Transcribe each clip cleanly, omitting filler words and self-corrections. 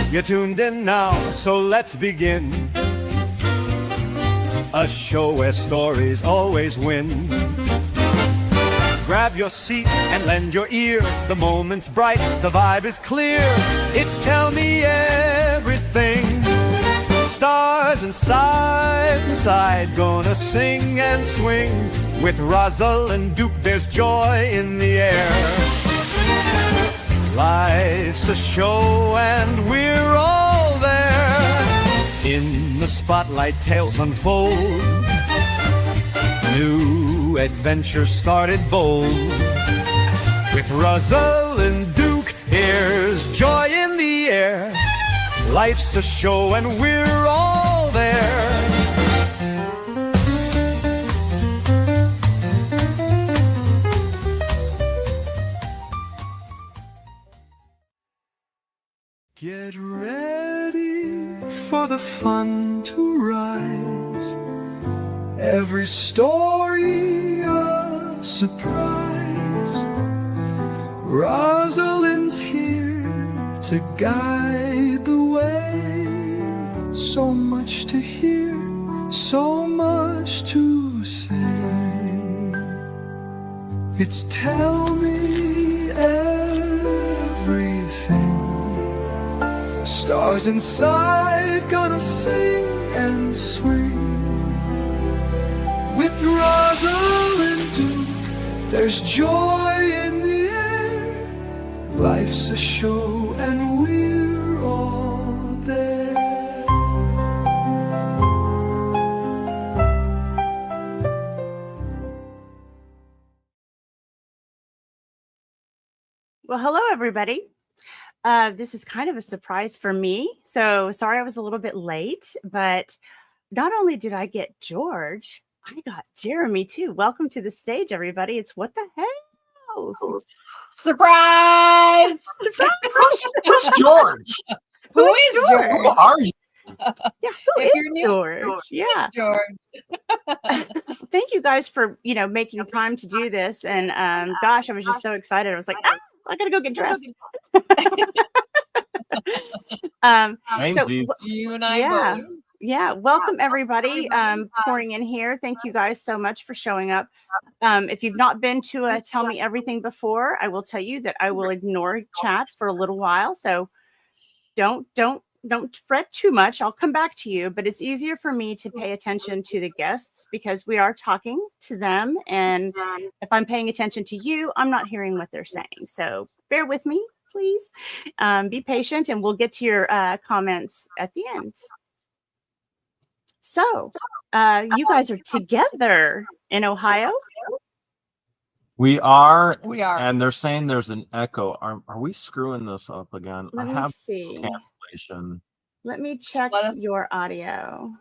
You're tuned in now, so let's begin. A show where stories always win. Grab your seat and lend your ear. The moment's bright, the vibe is clear. It's Tell Me Everything. Stars inside, gonna sing and swing. With Rosalind Duke, there's joy in the air. Life's a show and we're all there. In the spotlight, tales unfold. New adventures started bold. With Rosalind Duke, here's joy in the air. Life's a show and we're all there. Get ready for the fun to rise. Every story a surprise. Rosalind's here to guide the way. So much to hear, so much to say. It's Tell Me Everything. Stars inside, gonna sing and swing. With Rosalind Duke, there's joy in the air. Life's a show and we're all there. Well, hello, everybody. This is kind of a surprise for me. So sorry I was a little bit late, but not only did I get George, I got Jeremy too. Welcome to the stage, everybody. It's What the Hell? Surprise! Who's George? Who is George? Who are you? Yeah, who If is you're new, George? Yeah. George. Thank you guys for, making time to do this. And gosh, I was just so excited. I was like, I gotta go get dressed. Shamesies. You and I Yeah. both. Yeah, welcome everybody pouring in here. Thank you guys so much for showing up. If you've not been to a Tell Me Everything before, I will tell you that I will ignore chat for a little while. So don't fret too much. I'll come back to you, but it's easier for me to pay attention to the guests because we are talking to them. And if I'm paying attention to you, I'm not hearing what they're saying. So bear with me, please. Be patient and we'll get to your comments at the end. So, you guys are together in Ohio? We are, We are. and they're saying there's an echo. Are we screwing this up again? Let I me have see. cancellation. Let me check Let us- your audio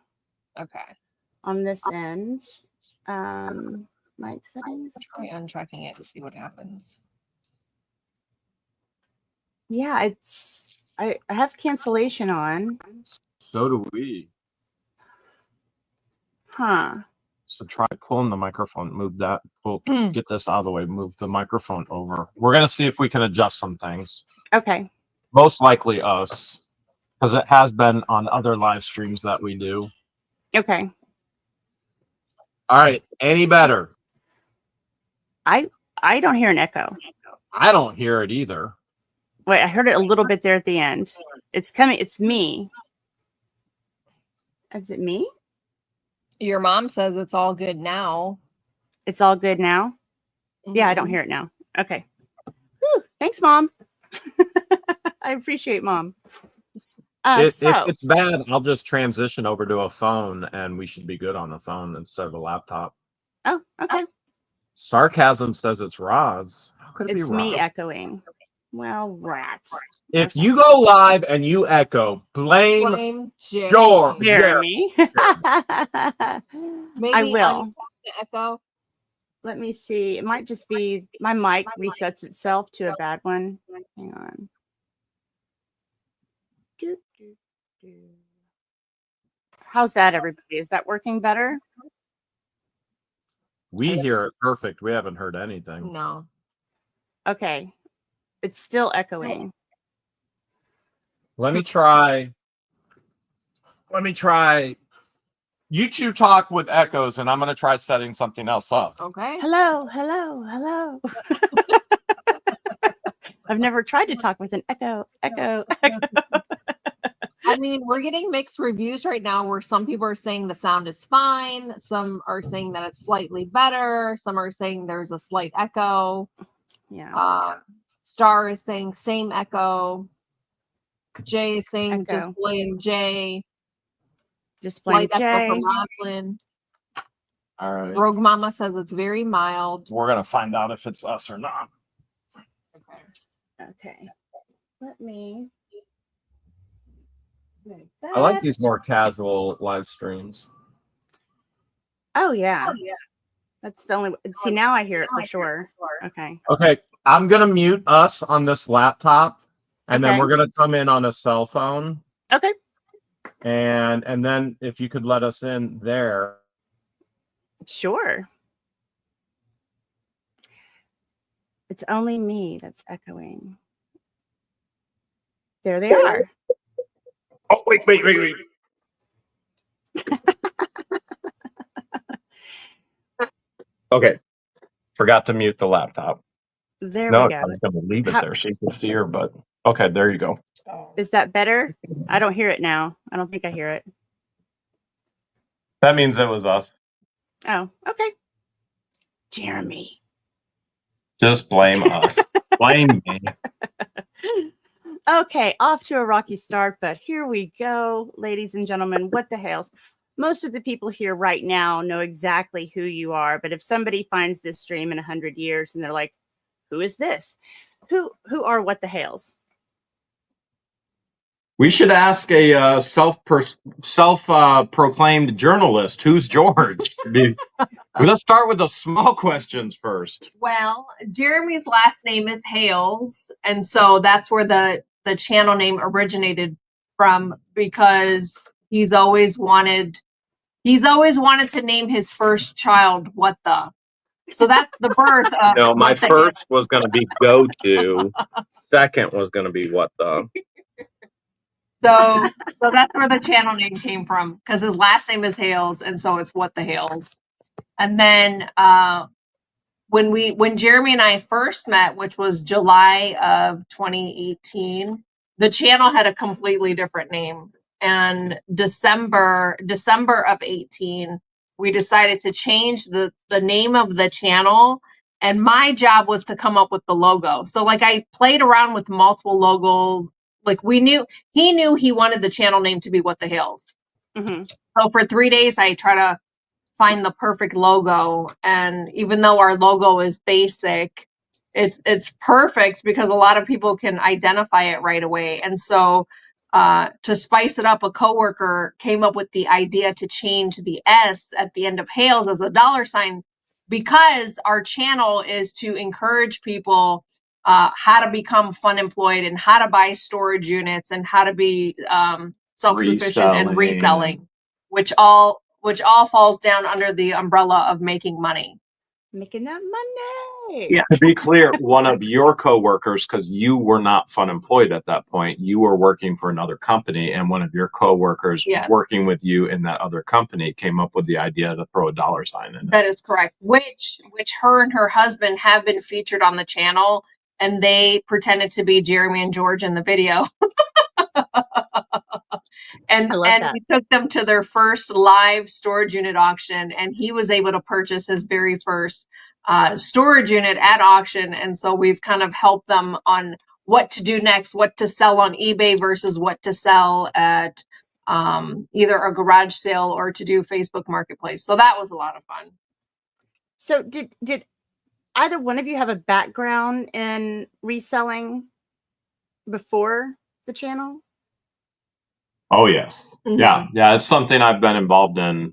Okay. on this end. Mic settings. Try untracking it to see what happens. Yeah, I have cancellation on. So do we. Huh. So try pulling the microphone. Move that. Get this out of the way. Move the microphone over. We're gonna see if we can adjust some things. Okay. Most likely us, because it has been on other live streams that we do. Okay. All right. Any better? I don't hear an echo. I don't hear it either. Wait, I heard it a little bit there at the end. It's coming. It's me. Is it me? Your mom says it's all good now. It's all good now? Yeah, I don't hear it now. Okay. Whew, thanks, Mom. I appreciate Mom. If it's bad, I'll just transition over to a phone and we should be good on the phone instead of a laptop. Oh, okay. Sarcasm says it's Roz. How could it be It's Roz? me echoing. Well, rats. If you go live and you echo, blame George. Jeremy. Maybe I will. untrack the echo. Let me see. It might just be my mic resets itself to a bad one. Hang on. How's that, everybody? Is that working better? We hear it perfect. We haven't heard anything. No. Okay. It's still echoing. Let me try. You two talk with echoes, and I'm going to try setting something else up. Okay. Hello. I've never tried to talk with an echo. I mean, we're getting mixed reviews right now where some people are saying the sound is fine. Some are saying that it's slightly better. Some are saying there's a slight echo. Yeah. Star is saying same echo. Jay is saying Echo. just blame Jay. Just blame Slight echo Jay. from Roslyn. All right. Rogue Mama says it's very mild. We're going to find out if it's us or not. Okay. Let me. I like these more casual live streams. Oh yeah. That's the only. See, now I hear it for sure. Okay. Okay, I'm going to mute us on this laptop, and then Okay. we're going to come in on a cell phone. Okay. And then if you could let us in there. Sure. It's only me that's echoing. There they are. Oh, wait. Okay. Forgot to mute the laptop. There No, we go. I was going to leave it there so you can see her, but okay, there you go. Is that better? I don't hear it now. I don't think I hear it. That means it was us. Oh, okay. Jeremy. Just blame us. Blame me. Okay, off to a rocky start, but here we go, ladies and gentlemen. What the hell's? Most of the people here right now know exactly who you are, but if somebody finds this stream in 100 years and they're like, who is this? Who are what the hells? We should ask a self-proclaimed journalist. Who's George? Let's start with the small questions first. Well, Jeremy's last name is Hales, and so that's where the channel name originated from, because he's always wanted to name his first child What the. So that's the birth of. No, my What the first was going to be go to. Second was going to be what the. So that's where the channel name came from, because his last name is Hales, and so it's What the Hales. And then when Jeremy and I first met, which was July of 2018, the channel had a completely different name. And December of 18, we decided to change the name of the channel. And my job was to come up with the logo. So like I played around with multiple logos. Like he knew he wanted the channel name to be What the Hills. Mm-hmm. So for 3 days, I try to find the perfect logo. And even though our logo is basic, it's perfect because a lot of people can identify it right away. And so to spice it up, a coworker came up with the idea to change the S at the end of Hales as a $, because our channel is to encourage people how to become fun employed and how to buy storage units and how to be self-sufficient and reselling, which all falls down under the umbrella of making money. Making that money. Yeah, to be clear, one of your coworkers, because you were not fun employed at that point, you were working for another company, and one of your coworkers working with you in that other company came up with the idea to throw a $sign in it. That is correct. Which her and her husband have been featured on the channel, and they pretended to be Jeremy and George in the video. And we took them to their first live storage unit auction, and he was able to purchase his very first storage unit at auction. And so we've kind of helped them on what to do next, what to sell on eBay versus what to sell at either a garage sale or to do Facebook Marketplace. So that was a lot of fun. So did either one of you have a background in reselling before the channel? Oh, yes. Mm-hmm. Yeah. It's something I've been involved in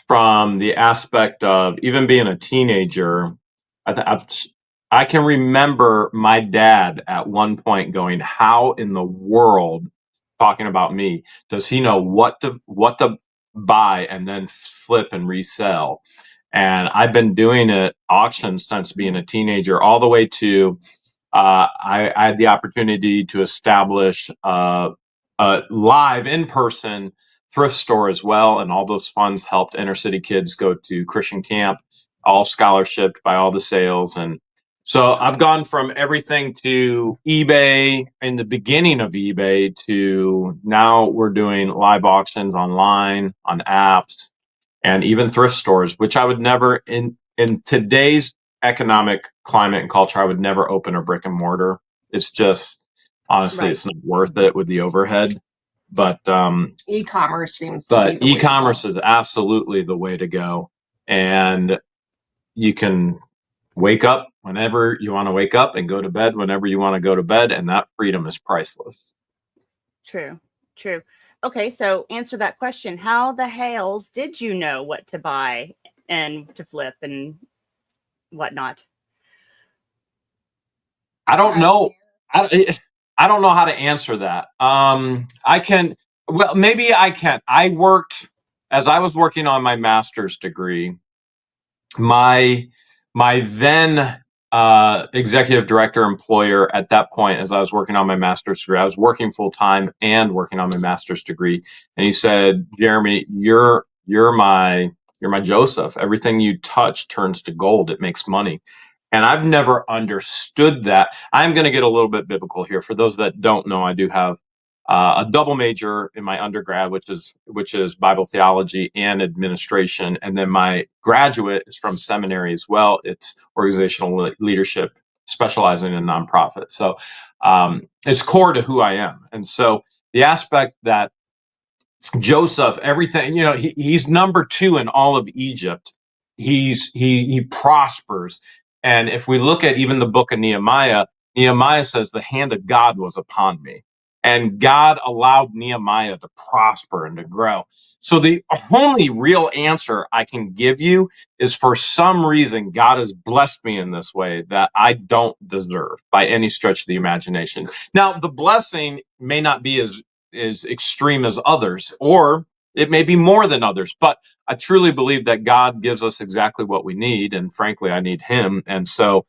from the aspect of even being a teenager. I can remember my dad at one point going, how in the world, talking about me, does he know what to buy and then flip and resell? And I've been doing it auctions since being a teenager, all the way to I had the opportunity to establish a live in-person thrift store as well. And all those funds helped inner city kids go to Christian camp, all scholarshiped by all the sales. And so I've gone from everything to eBay in the beginning of eBay to now we're doing live auctions online, on apps, and even thrift stores, which I would never in today's economic climate and culture, I would never open a brick and mortar. It's just, honestly, Right. it's not worth it with the overhead. But e-commerce seems to be the way to e-commerce go. is absolutely the way to go. And you can wake up whenever you want to wake up and go to bed whenever you want to go to bed. And that freedom is priceless. True. Okay, so answer that question. How the hells did you know what to buy and to flip and whatnot? I don't know. I don't know how to answer that. Maybe I can. As I was working on my master's degree, my then executive director employer at that point, as I was working on my master's degree, I was working full time and working on my master's degree. And he said, Jeremy, you're my Joseph. Everything you touch turns to gold. It makes money. And I've never understood that. I'm going to get a little bit biblical here. For those that don't know, I do have a double major in my undergrad, which is Bible theology and administration. And then my graduate is from seminary as well. It's organizational leadership, specializing in nonprofits. So it's core to who I am. And so the aspect that Joseph, everything, he's number 2 in all of Egypt. He prospers. And if we look at even the book of Nehemiah says the hand of God was upon me. And God allowed Nehemiah to prosper and to grow. So the only real answer I can give you is, for some reason, God has blessed me in this way that I don't deserve by any stretch of the imagination. Now, the blessing may not be as extreme as others, or it may be more than others, but I truly believe that God gives us exactly what we need. And frankly, I need him. And so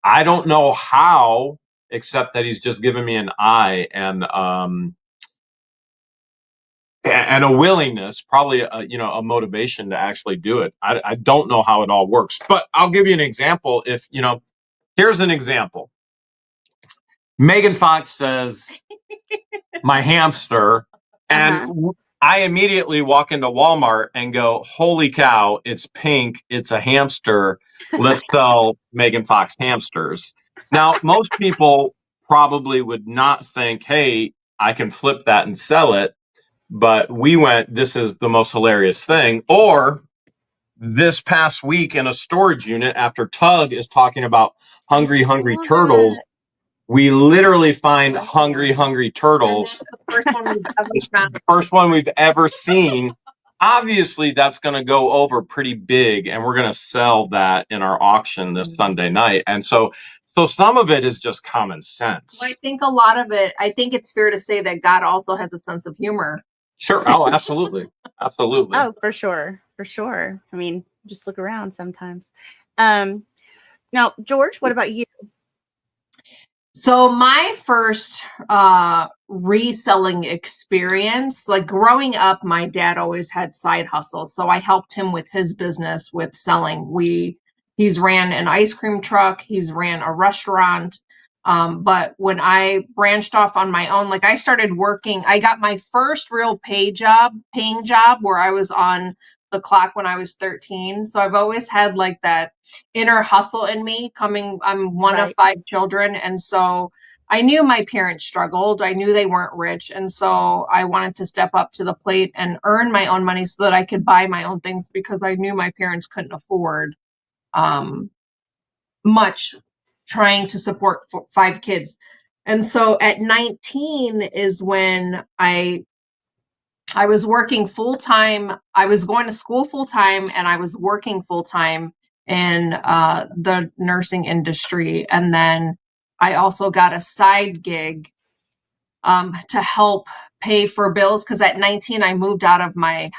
I don't know how, except that he's just given me an eye and a willingness, probably a motivation to actually do it. I don't know how it all works, but I'll give you an example. Here's an example. Megan Fox says, my hamster, and I immediately walk into Walmart and go, holy cow, it's pink, it's a hamster. Let's sell Megan Fox hamsters. Now, most people probably would not think, hey, I can flip that and sell it. But we went, this is the most hilarious thing. Or this past week in a storage unit, after Tug is talking about hungry turtles, we literally find hungry turtles. The first one we've ever seen. Obviously, that's going to go over pretty big, and we're going to sell that in our auction this Sunday night. And so some of it is just common sense. Well, I think a lot of it, I think it's fair to say that God also has a sense of humor. Sure. Oh, absolutely. Absolutely. Oh, for sure. I mean, just look around sometimes. Now, George, what about you? So my first reselling experience, like growing up, my dad always had side hustles. So I helped him with his business with selling. He's ran an ice cream truck. He's ran a restaurant. But when I branched off on my own, like I started working, I got my first real paying job where I was on the clock when I was 13. So I've always had like that inner hustle in me I'm one of 5 children. And so I knew my parents struggled. I knew they weren't rich. And so I wanted to step up to the plate and earn my own money so that I could buy my own things, because I knew my parents couldn't afford much, trying to support 5 kids. And so at 19 is when I was working full time. I was going to school full time, and I was working full time in the nursing industry. And then I also got a side gig to help pay for bills, because at 19 I moved out of my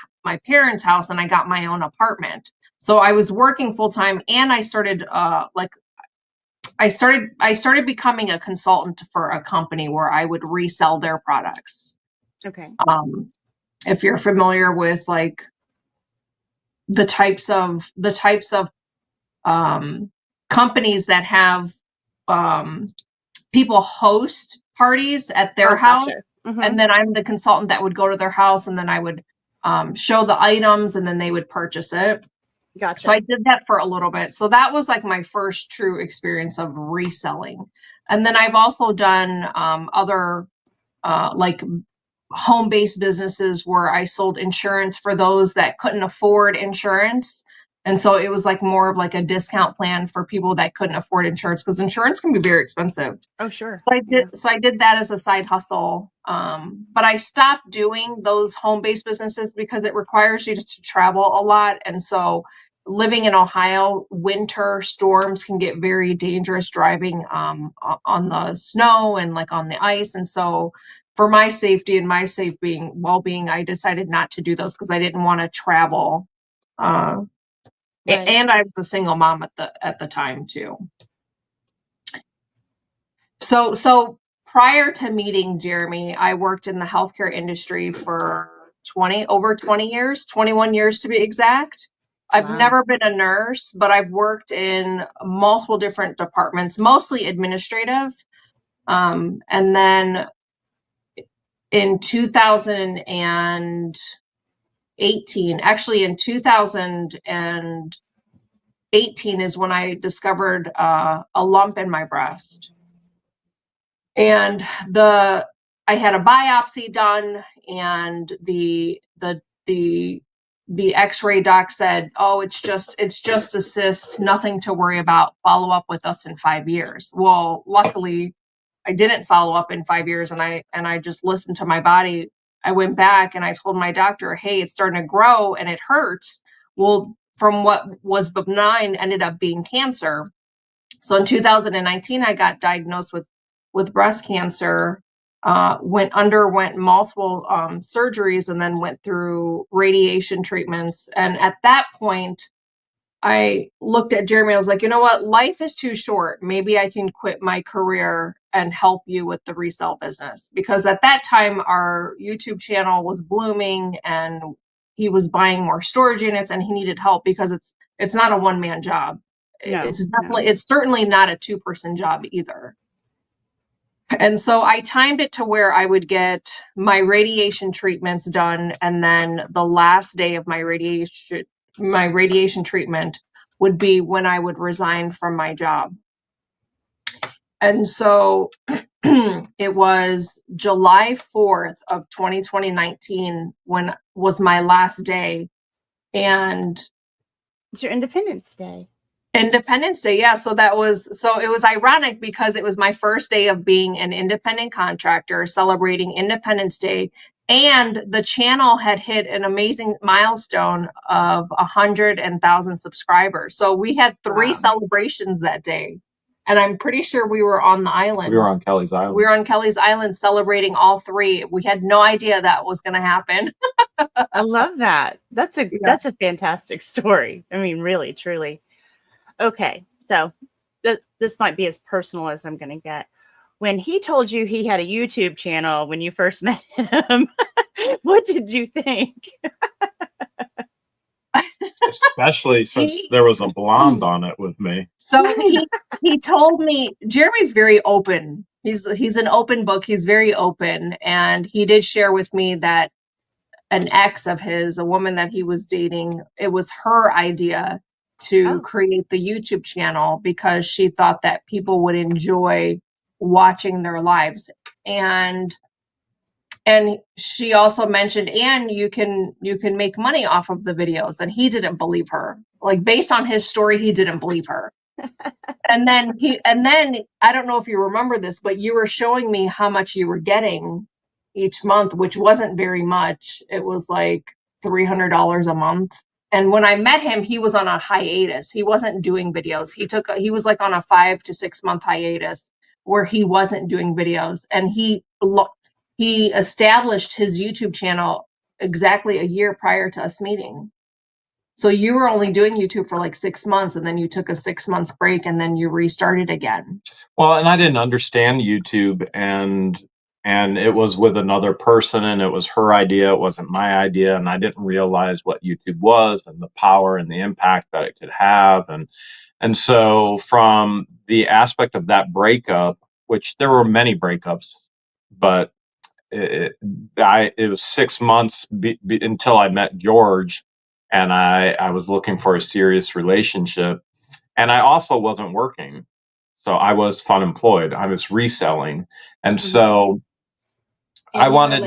parents' house and I got my own apartment. So I was working full time, and I started I started becoming a consultant for a company where I would resell their products. Okay. If you're familiar with like the types of companies that have people host parties at their house, and then I'm the consultant that would go to their house, and then I would show the items, and then they would purchase it. Gotcha. So I did that for a little bit. So that was like my first true experience of reselling. And then I've also done other like home-based businesses where I sold insurance for those that couldn't afford insurance. And so it was like more of like a discount plan for people that couldn't afford insurance, because insurance can be very expensive. Oh, sure. So I did that as a side hustle. But I stopped doing those home-based businesses because it requires you to travel a lot. And so living in Ohio, winter storms can get very dangerous driving on the snow and like on the ice. And so for my safety and my well-being, I decided not to do those because I didn't want to travel. Right. And I was a single mom at the time too. So prior to meeting Jeremy, I worked in the healthcare industry for over 20 years, 21 years to be exact. I've never been a nurse, but I've worked in multiple different departments, mostly administrative. And then in 2018, actually in 2018 is when I discovered a lump in my breast. And I had a biopsy done, and the X-ray doc said, "Oh, it's just a cyst, nothing to worry about. Follow up with us in 5 years." Well, luckily, I didn't follow up in 5 years, and I just listened to my body. I went back and I told my doctor, "Hey, it's starting to grow and it hurts." Well, from what was benign ended up being cancer. So in 2019, I got diagnosed with breast cancer. Underwent multiple surgeries, and then went through radiation treatments. And at that point, I looked at Jeremy. I was like, you know what? Life is too short. Maybe I can quit my career and help you with the resale business. Because at that time, our YouTube channel was blooming, and he was buying more storage units, and he needed help because it's not a one-man job. It's certainly not a two-person job either. And so I timed it to where I would get my radiation treatments done, and then the last day of my radiation treatment would be when I would resign from my job. And so it was July 4th of 2019 when was my last day. And it's your Independence Day. Independence Day, yeah. So it was ironic because it was my first day of being an independent contractor, celebrating Independence Day, and the channel had hit an amazing milestone of 100,000 subscribers. So we had 3 celebrations that day, and I'm pretty sure we were on the island. We were on Kelly's Island. We were on Kelly's Island celebrating all 3. We had no idea that was going to happen. I love that. That's a fantastic story. I mean, really, truly. Okay, so this might be as personal as I'm going to get. When he told you he had a YouTube channel when you first met him, what did you think? Especially since there was a blonde on it with me. So he told me, Jeremy's very open. He's an open book. He's very open. And he did share with me that an ex of his, a woman that he was dating, it was her idea to create the YouTube channel because she thought that people would enjoy watching their lives. And she also mentioned, and you can make money off of the videos. And he didn't believe her. Like, based on his story, he didn't believe her. and then I don't know if you remember this, but you were showing me how much you were getting each month, which wasn't very much. It was like $300 a month. And when I met him, he was on a hiatus. He wasn't doing videos. He was like on a 5 to 6 month hiatus where he wasn't doing videos. And he established his YouTube channel exactly a year prior to us meeting. So you were only doing YouTube for like 6 months, and then you took a 6 month break, and then you restarted again. Well, and I didn't understand YouTube, and and it was with another person, and it was her idea. It wasn't my idea. And I didn't realize what YouTube was and the power and the impact that it could have. And so from the aspect of that breakup, which there were many breakups, but it was 6 months until I met George, and I was looking for a serious relationship, and I also wasn't working. So I was fun employed. I was reselling. And so I wanted,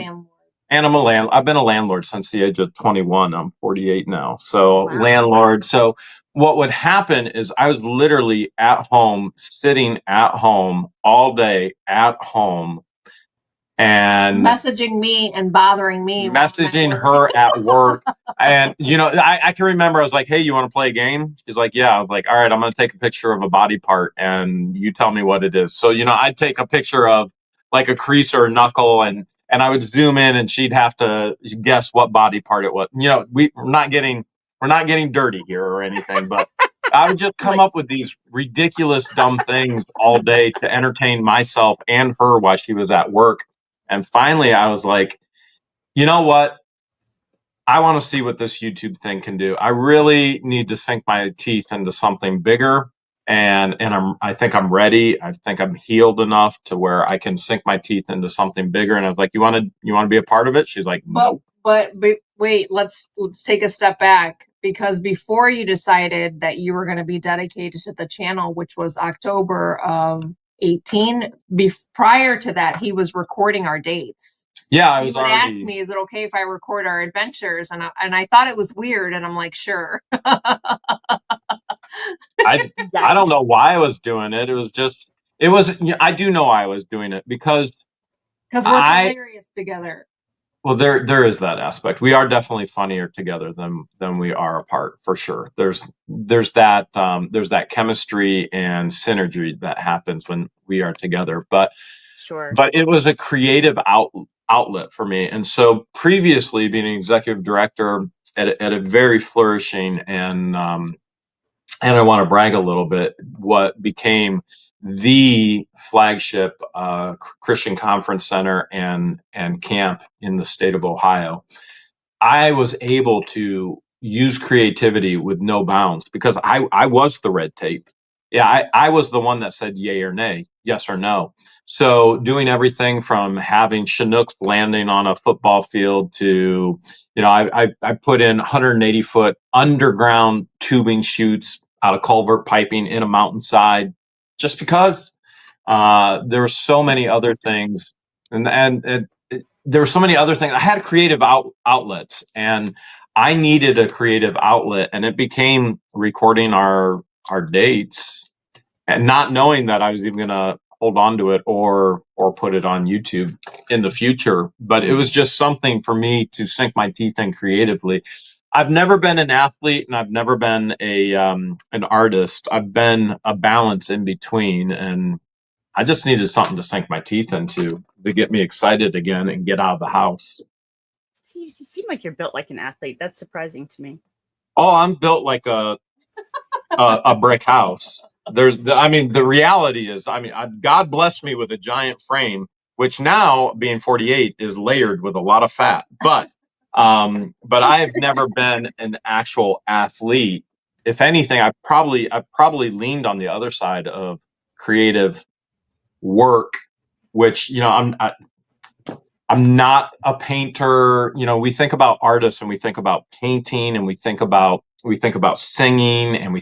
and I've been a landlord since the age of 21. I'm 48 now. So Wow. landlord. So what would happen is I was literally at home, sitting at home all day at home, and messaging me and bothering me, messaging her at work. And I can remember I was like, hey, you want to play a game? She's like, yeah. I was like, all right, I'm going to take a picture of a body part and you tell me what it is. So I'd take a picture of like a crease or a knuckle, and I would zoom in, and she'd have to guess what body part it was. We're not getting dirty here or anything, but I would just come up with these ridiculous dumb things all day to entertain myself and her while she was at work. And finally, I was like, you know what? I want to see what this YouTube thing can do. I really need to sink my teeth into something bigger. And I think I'm ready. I think I'm healed enough to where I can sink my teeth into something bigger. And I was like, you want to be a part of it? She's like, no. But wait, let's take a step back, because before you decided that you were going to be dedicated to the channel, which was October of 18, prior to that, he was recording our dates. Yeah, I was already. Asked me, is it okay if I record our adventures? And I thought it was weird, and I'm like, sure. I don't know why I was doing it. I do know I was doing it because we're hilarious together. Well, there is that aspect. We are definitely funnier together than we are apart, for sure. There's that chemistry and synergy that happens when we are together. But Sure. But it was a creative outlet for me. And so previously, being an executive director at a very flourishing and I want to brag a little bit, what became the flagship Christian conference center and camp in the state of Ohio, I was able to use creativity with no bounds because I was the red tape. Yeah, I was the one that said yay or nay, yes or no. So doing everything from having Chinooks landing on a football field to, I put in 180-foot underground tubing chutes out of culvert piping in a mountainside, just because there were so many other things, and there were so many other things. I had creative outlets, and I needed a creative outlet, and it became recording our dates, and not knowing that I was even going to hold on to it or put it on YouTube in the future. But it was just something for me to sink my teeth in creatively. I've never been an athlete, and I've never been an artist. I've been a balance in between, and I just needed something to sink my teeth into to get me excited again and get out of the house. You seem like you're built like an athlete. That's surprising to me. Oh, I'm built like a brick house. The reality is, God blessed me with a giant frame, which now, being 48, is layered with a lot of fat. But I have never been an actual athlete. If anything, I've probably leaned on the other side of creative work, which I'm not a painter. We think about artists, and we think about painting, and we think about singing, and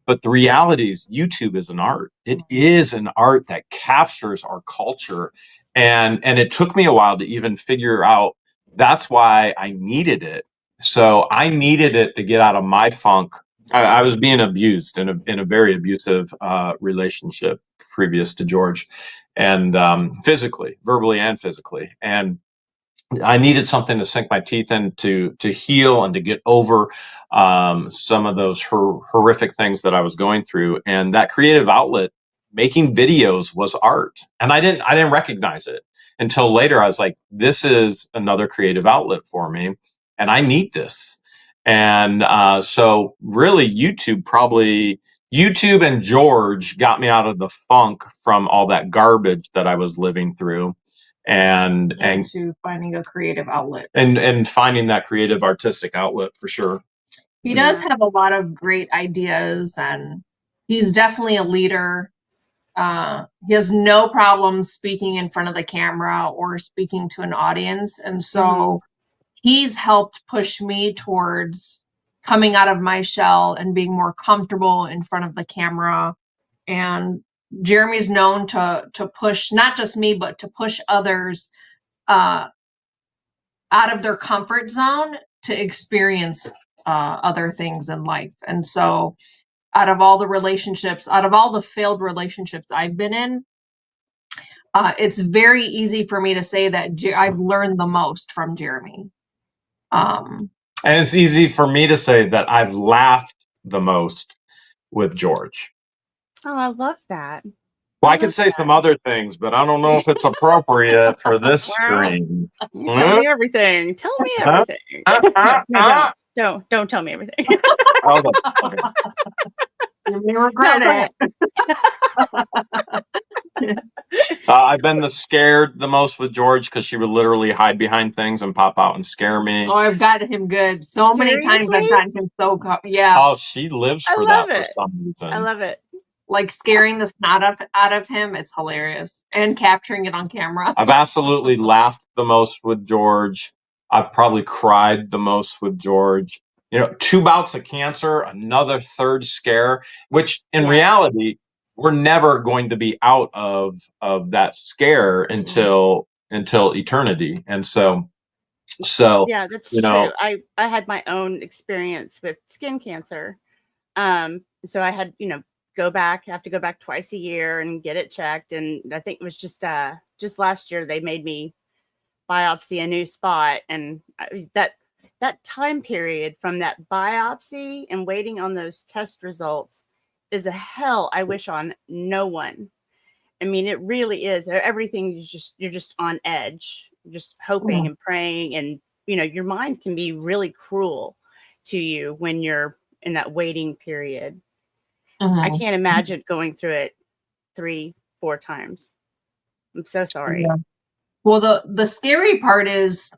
but the reality is YouTube is an art. It is an art that captures our culture. And it took me a while to even figure out that's why I needed it. So I needed it to get out of my funk. I was being abused in a very abusive relationship previous to George, and physically, verbally and physically. And I needed something to sink my teeth in to heal and to get over some of those horrific things that I was going through. And that creative outlet, making videos, was art. And I didn't recognize it until later. I was like, this is another creative outlet for me, and I need this. And so really YouTube and George got me out of the funk from all that garbage that I was living through. and to finding a creative outlet and finding that creative artistic outlet for sure. He does have a lot of great ideas, and he's definitely a leader. He has no problem speaking in front of the camera or speaking to an audience. And so he's helped push me towards coming out of my shell and being more comfortable in front of the camera. And Jeremy's known to push not just me, but to push others out of their comfort zone to experience other things in life. And so out of all the failed relationships I've been in, it's very easy for me to say that I've learned the most from Jeremy. And it's easy for me to say that I've laughed the most with George. Oh, I love that. Well, I could say some other things, but I don't know if it's appropriate for this stream. Tell me everything. Tell me everything. No, don't tell me everything. Okay. You may regret it. I've been scared the most with George because she would literally hide behind things and pop out and scare me. Oh, I've gotten him good. So many times I've gotten him so yeah. Oh, she lives for that for some reason. I love it. Like scaring the snot out of him. It's hilarious. And capturing it on camera. I've absolutely laughed the most with George. I've probably cried the most with George. 2 bouts of cancer, another 3rd scare, which in reality, we're never going to be out of that scare until eternity. And so yeah, that's true. I had my own experience with skin cancer. So I had, have to go back twice a year and get it checked. And I think it was just last year they made me biopsy a new spot. And that time period from that biopsy and waiting on those test results is a hell I wish on no one. I mean, it really is. Everything is you're just on edge, just hoping and praying. And, your mind can be really cruel to you when you're in that waiting period. I can't imagine going through it 3-4 times. I'm so sorry. Yeah. Well, the scary part is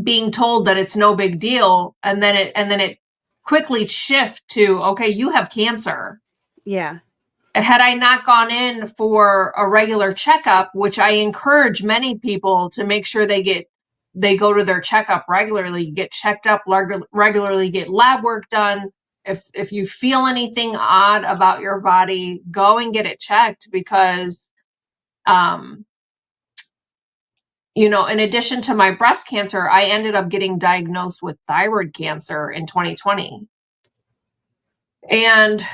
being told that it's no big deal, and then it quickly shift to, okay, you have cancer. Yeah. Had I not gone in for a regular checkup, which I encourage many people to make sure they go to their checkup regularly, get checked up regularly, get lab work done. If you feel anything odd about your body, go and get it checked, because in addition to my breast cancer, I ended up getting diagnosed with thyroid cancer in 2020. And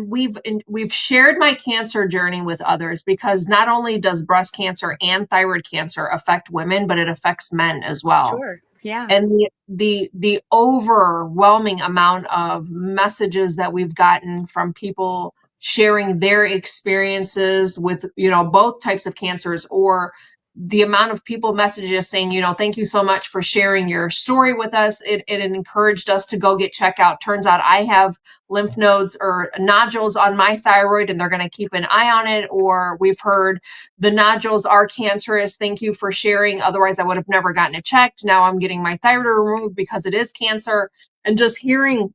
we've shared my cancer journey with others, because not only does breast cancer and thyroid cancer affect women, but it affects men as well. Sure. Yeah. And the overwhelming amount of messages that we've gotten from people sharing their experiences with, both types of cancers, or the amount of people messaging us saying, thank you so much for sharing your story with us. It encouraged us to go get checked out. Turns out I have lymph nodes or nodules on my thyroid, and they're going to keep an eye on it. Or we've heard the nodules are cancerous. Thank you for sharing. Otherwise, I would have never gotten it checked. Now I'm getting my thyroid removed because it is cancer. And just hearing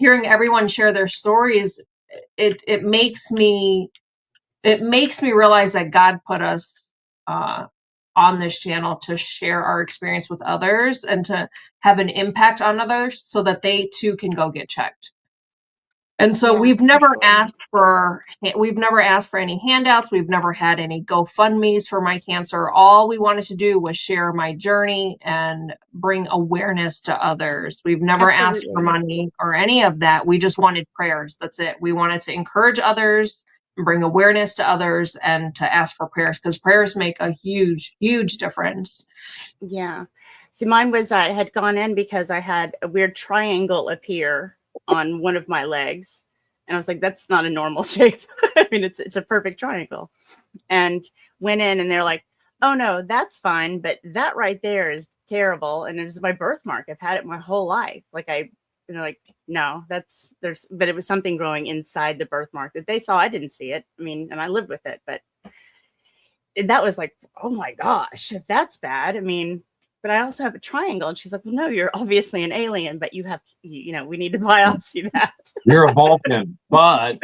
everyone share their stories, it makes me realize that God put us on this channel to share our experience with others and to have an impact on others so that they too can go get checked. And so we've never asked for any handouts. We've never had any GoFundMes for my cancer. All we wanted to do was share my journey and bring awareness to others. We've never asked for money or any of that. We just wanted prayers. That's it. We wanted to encourage others, bring awareness to others, and to ask for prayers, because prayers make a huge, huge difference. Yeah. See, mine was, I had gone in because I had a weird triangle appear on one of my legs. And I was like, that's not a normal shape. I mean, it's a perfect triangle. And went in and they're like, oh no, that's fine. But that right there is terrible. And it was my birthmark. I've had it my whole life. Like no, but it was something growing inside the birthmark that they saw. I didn't see it. I mean, and I lived with it, but that was like, oh my gosh, if that's bad. I mean, but I also have a triangle. And she's like, well, no, you're obviously an alien, but you have, we need to biopsy that. You're a Vulcan, but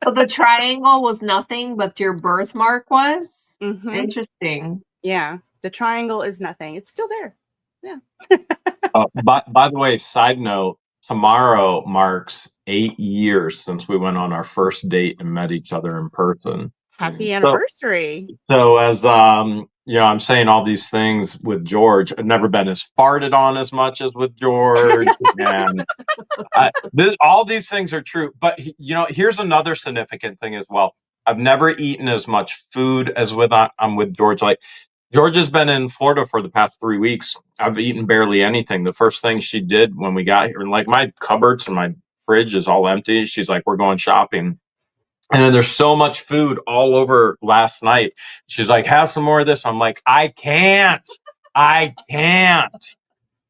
So the triangle was nothing, but your birthmark was? Mhm. Interesting. Yeah. The triangle is nothing. It's still there. Yeah. by the way, side note, tomorrow marks 8 years since we went on our first date and met each other in person. Happy anniversary. So as I'm saying all these things with George. I've never been as farted on as much as with George, and all these things are true. But here's another significant thing as well. I've never eaten as much food as I'm with George. Like, George has been in Florida for the past 3 weeks. I've eaten barely anything. The first thing she did when we got here, like, my cupboards and my fridge is all empty. She's like, we're going shopping. And then there's so much food all over last night. She's like, have some more of this. I'm like, I can't.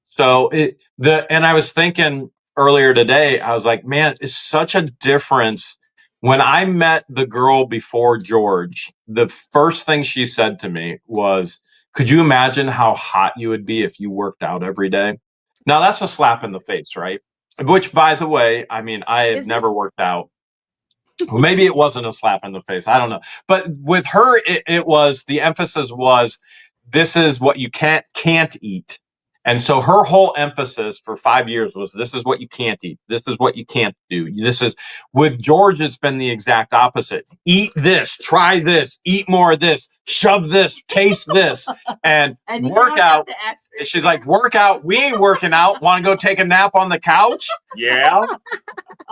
So and I was thinking earlier today, I was like, man, it's such a difference. When I met the girl before George, the first thing she said to me was, could you imagine how hot you would be if you worked out every day? Now that's a slap in the face, right? Which, by the way, I mean, I have never worked out. Well, maybe it wasn't a slap in the face. I don't know. But with her, it was, the emphasis was, this is what you can't eat. And so her whole emphasis for 5 years was, this is what you can't eat. This is what you can't do. With George, it's been the exact opposite. Eat this, try this, eat more of this, shove this, taste this, and work out. She's like, work out. We ain't working out. Want to go take a nap on the couch? Yeah.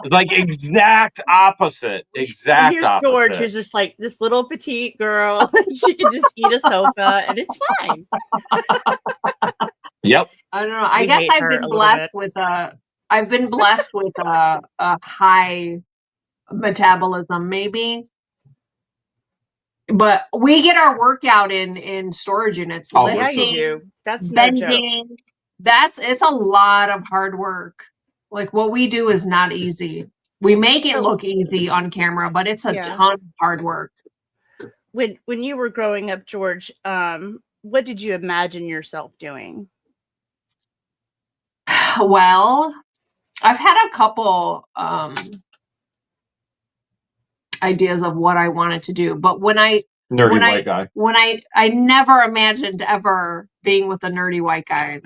It's like exact opposite. And here's George, who's just like this little petite girl. She can just eat a sofa and it's fine. Yep. I don't know. I guess I've been blessed with a high metabolism, maybe. But we get our workout in storage units. Oh, yeah, you do. That's bending. It's a lot of hard work. Like, what we do is not easy. We make it look easy on camera, but it's a ton of hard work. When you were growing up, George, what did you imagine yourself doing? Well, I've had a couple ideas of what I wanted to do, but I never imagined ever being with a nerdy white guy.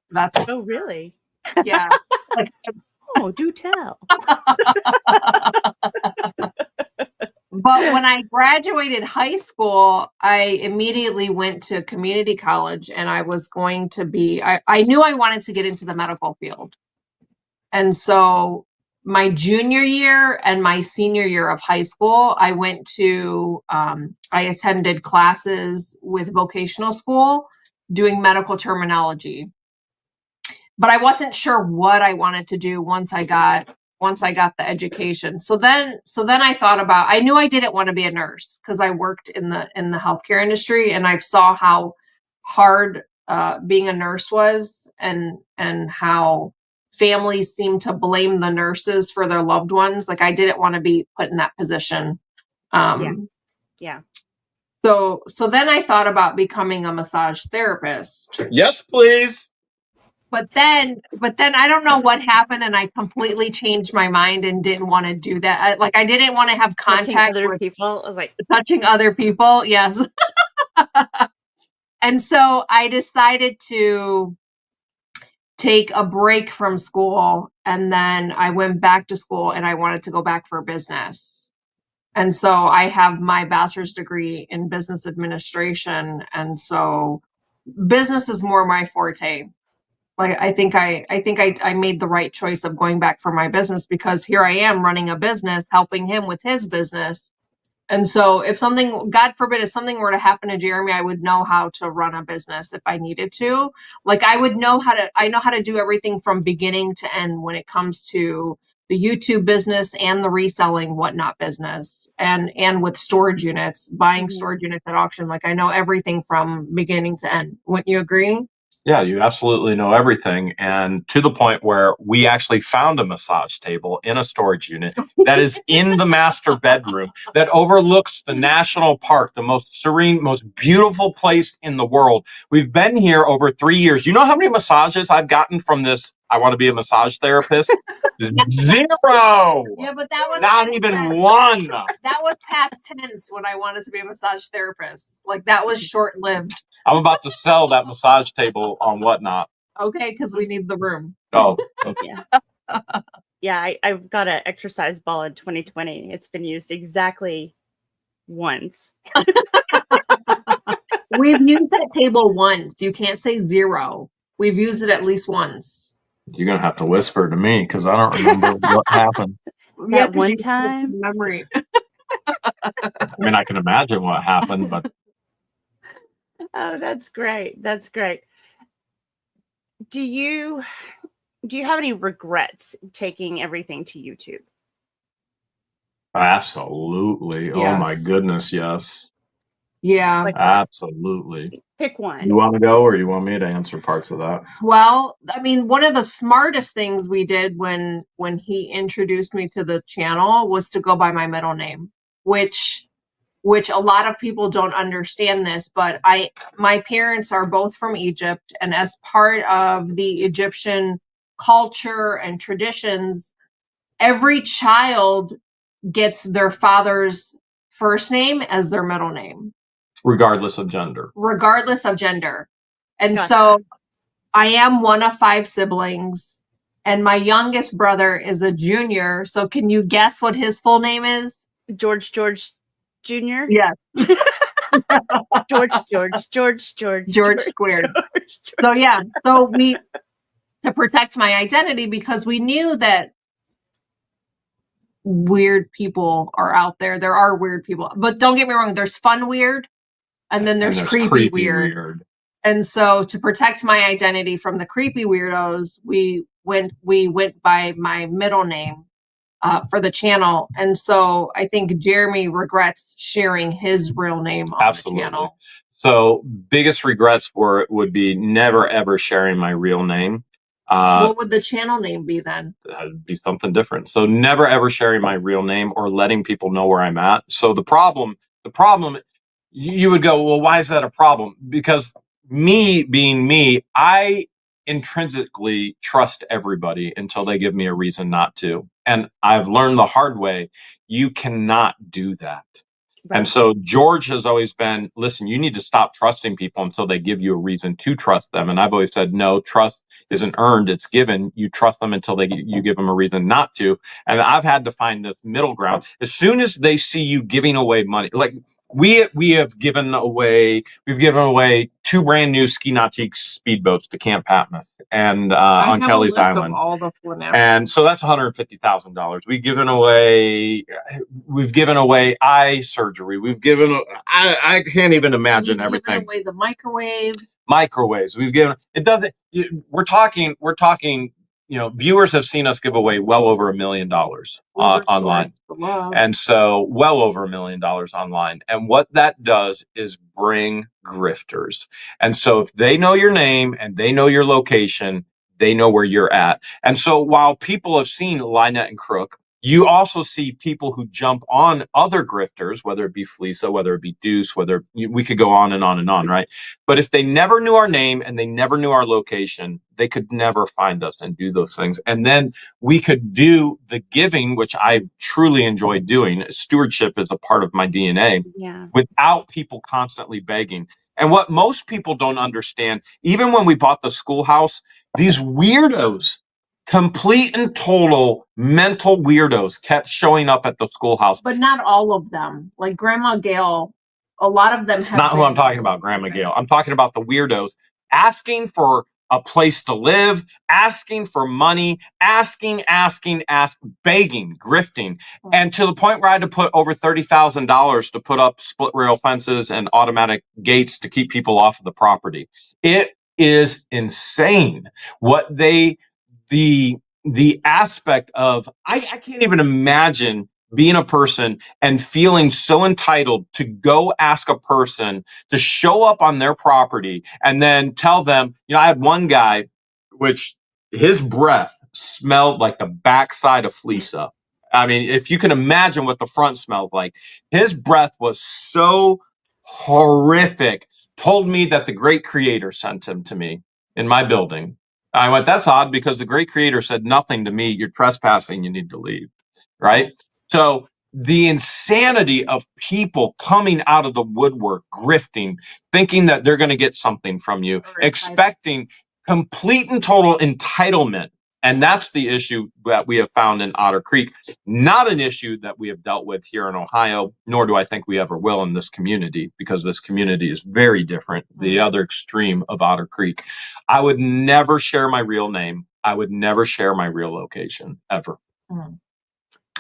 That's oh, really? Yeah. Oh, do tell. But when I graduated high school, I immediately went to community college, and I was going to be, I knew I wanted to get into the medical field. And so my junior year and my senior year of high school, I went to, I attended classes with vocational school doing medical terminology. But I wasn't sure what I wanted to do once I got the education. So then I thought about, I knew I didn't want to be a nurse because I worked in the healthcare industry, and I saw how hard being a nurse was, and how families seem to blame the nurses for their loved ones. Like, I didn't want to be put in that position. Yeah. So then I thought about becoming a massage therapist. Yes, please. But then I don't know what happened, and I completely changed my mind and didn't want to do that. I didn't want to have contact with people. I was like, touching other people. Yes. And so I decided to take a break from school, and then I went back to school, and I wanted to go back for business. And so I have my bachelor's degree in business administration, and so business is more my forte. Like, I think I made the right choice of going back for my business, because here I am running a business, helping him with his business. And so if something, God forbid, if something were to happen to Jeremy, I would know how to run a business if I needed to. Like, I know how to do everything from beginning to end when it comes to the YouTube business and the reselling whatnot business, and with storage units, buying storage units at auction. Like, I know everything from beginning to end. Wouldn't you agree? Yeah, you absolutely know everything. And to the point where we actually found a massage table in a storage unit that is in the master bedroom that overlooks the national park, the most serene, most beautiful place in the world. We've been here over 3 years. You know how many massages I've gotten from this? I want to be a massage therapist. 0. Yeah, but that was Not even one. That was past tense when I wanted to be a massage therapist. Like that was short lived. I'm about to sell that massage table on Whatnot. Okay, because we need the room. Oh, okay. Yeah. Yeah, I've got an exercise ball in 2020. It's been used exactly once. We've used that table once. You can't say 0. We've used it at least once. You're going to have to whisper to me because I don't remember what happened. That one time? Memory. I mean, I can imagine what happened, but. Oh, that's great. That's great. Do you have any regrets taking everything to YouTube? Absolutely. Yes. Oh my goodness, yes. Yeah. Like, absolutely. pick one. You want to go or you want me to answer parts of that? Well, I mean, one of the smartest things we did when he introduced me to the channel was to go by my middle name, which a lot of people don't understand this, but my parents are both from Egypt, and as part of the Egyptian culture and traditions, every child gets their father's first name as their middle name. Regardless of gender. And Gotcha. so I am one of 5 siblings, and my youngest brother is a junior. So can you guess what his full name is? George Jr.? Yes. George squared. So yeah, so we, to protect my identity, because we knew that weird people are out there. There are weird people, but don't get me wrong, there's fun weird, and then there's creepy weird. And so to protect my identity from the creepy weirdos, we went by my middle name for the channel. And so I think Jeremy regrets sharing his real name on the channel. So biggest regrets would be never ever sharing my real name. What would the channel name be then? It'd be something different. So never ever sharing my real name or letting people know where I'm at. So the problem, you would go, well, why is that a problem? Because me being me, I intrinsically trust everybody until they give me a reason not to. And I've learned the hard way, you cannot do that. Right. And so George has always been, listen, you need to stop trusting people until they give you a reason to trust them. And I've always said, no, trust isn't earned, it's given. You trust them until you give them a reason not to. And I've had to find this middle ground. As soon as they see you giving away money, like we've given away 2 brand new ski nautique speedboats to Camp Patmos and on Kelly's Island. And so that's $150,000. We've given away eye surgery. I can't even imagine everything. Given away the microwaves. We've given, it doesn't, we're talking, viewers have seen us give away well over $1 million online. And so well over $1 million online. And what that does is bring grifters. And so if they know your name and they know your location, they know where you're at. And so while people have seen Lynette and Crook, you also see people who jump on other grifters, whether it be Fleesa, whether it be Deuce, we could go on and on and on, right? But if they never knew our name and they never knew our location, they could never find us and do those things. And then we could do the giving, which I truly enjoy doing. Stewardship is a part of my DNA, without people constantly begging. And what most people don't understand, even when we bought the schoolhouse, these weirdos, complete and total mental weirdos, kept showing up at the schoolhouse. But not all of them. Like Grandma Gail, a lot of them. It's not who I'm talking about, Grandma Gail. I'm talking about the weirdos asking for a place to live, asking for money, asking, begging, grifting. And to the point where I had to put over $30,000 to put up split rail fences and automatic gates to keep people off of the property. It is insane what the aspect of, I can't even imagine being a person and feeling so entitled to go ask a person to show up on their property and then tell them, I had one guy, which his breath smelled like the backside of Fleesa. I mean, if you can imagine what the front smelled like, his breath was so horrific, told me that the great creator sent him to me in my building. I went, that's odd because the great creator said nothing to me. You're trespassing. You need to leave. Right. So the insanity of people coming out of the woodwork, grifting, thinking that they're going to get something from you, expecting complete and total entitlement. And that's the issue that we have found in Otter Creek. Not an issue that we have dealt with here in Ohio, nor do I think we ever will in this community, because this community is very different, the other extreme of Otter Creek. I would never share my real name. I would never share my real location, ever. Mm.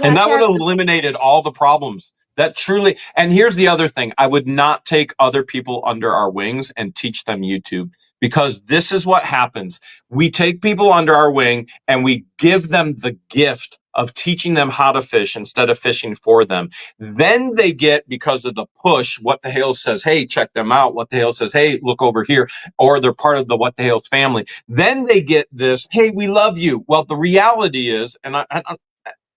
And that would have eliminated all the problems that truly, and here's the other thing, I would not take other people under our wings and teach them YouTube, because this is what happens. We take people under our wing and we give them the gift of teaching them how to fish instead of fishing for them. Then they get, because of the push, What the Hales says, hey, check them out. What the Hales says, hey, look over here. Or they're part of the What the Hales family. Then they get this, hey, we love you. Well, the reality is, and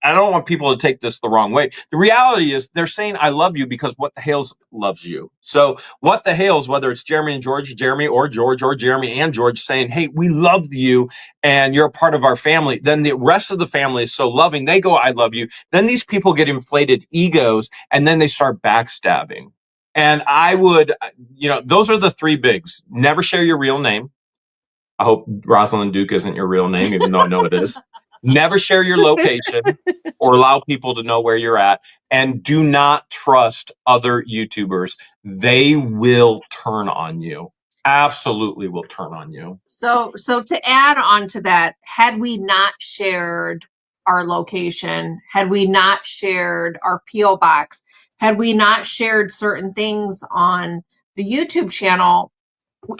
I don't want people to take this the wrong way. The reality is they're saying, I love you because What the Hales loves you. So What the Hales, whether it's Jeremy and George, Jeremy or George, or Jeremy and George, saying, hey, we love you and you're a part of our family. Then the rest of the family is so loving. They go, I love you. Then these people get inflated egos and then they start backstabbing. And I would, those are the three bigs. Never share your real name. I hope Rosalind Duke isn't your real name, even though I know it is. Never share your location or allow people to know where you're at. And do not trust other YouTubers. They will turn on you. Absolutely will turn on you. So to add on to that, had we not shared our location, had we not shared our P.O. box, had we not shared certain things on the YouTube channel,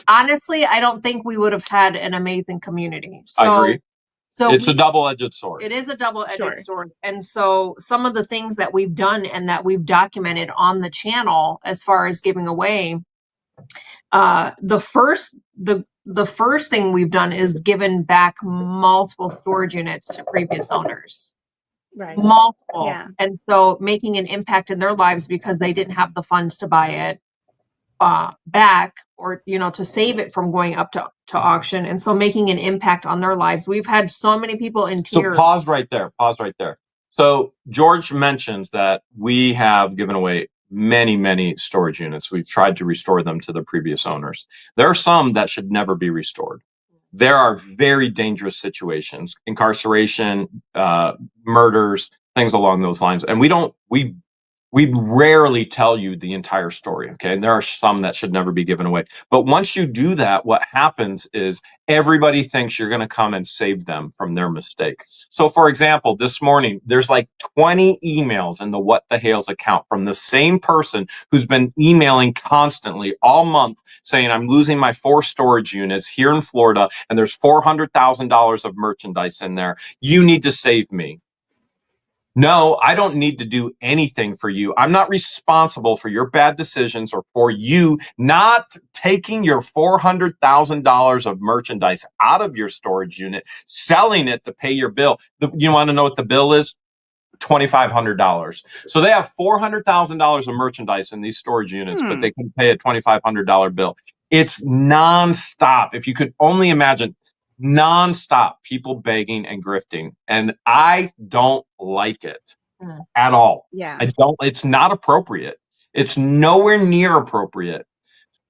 honestly, I don't think we would have had an amazing community. I agree. So it's a double-edged sword. It is a double-edged sword. And so some of the things that we've done and that we've documented on the channel as far as giving away, the first thing we've done is given back multiple storage units to previous owners. Right. Multiple. Yeah. And so making an impact in their lives because they didn't have the funds to buy it back, or to save it from going up to auction, and so making an impact on their lives. We've had so many people in tears. So pause right there. So George mentions that we have given away many storage units. We've tried to restore them to the previous owners. There are some that should never be restored. There are very dangerous situations, incarceration, murders, things along those lines, and we rarely tell you the entire story, okay? And there are some that should never be given away. But once you do that, what happens is everybody thinks you're going to come and save them from their mistake. So, for example, this morning, there's like 20 emails in the What the Hales account from the same person who's been emailing constantly all month saying, I'm losing my 4 storage units here in Florida, and there's $400,000 of merchandise in there. You need to save me. No, I don't need to do anything for you. I'm not responsible for your bad decisions or for you not taking your $400,000 of merchandise out of your storage unit, selling it to pay your bill. You want to know what the bill is? $2,500. So they have $400,000 of merchandise in these storage units, but they can pay a $2,500 bill. It's nonstop. If you could only imagine, nonstop people begging and grifting, and I don't like it at all. Yeah, I don't. It's not appropriate. It's nowhere near appropriate.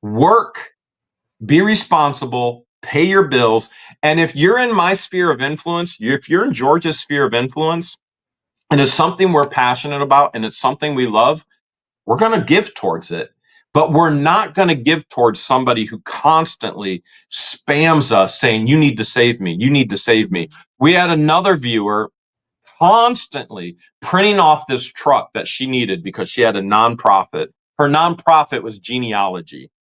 Work, be responsible, pay your bills, and if you're in my sphere of influence, if you're in Georgia's sphere of influence, and it's something we're passionate about, and it's something we love, we're going to give towards it. But we're not going to give towards somebody who constantly spams us saying, you need to save me. You need to save me. We had another viewer constantly printing off this truck that she needed because she had a nonprofit. Her nonprofit was genealogy.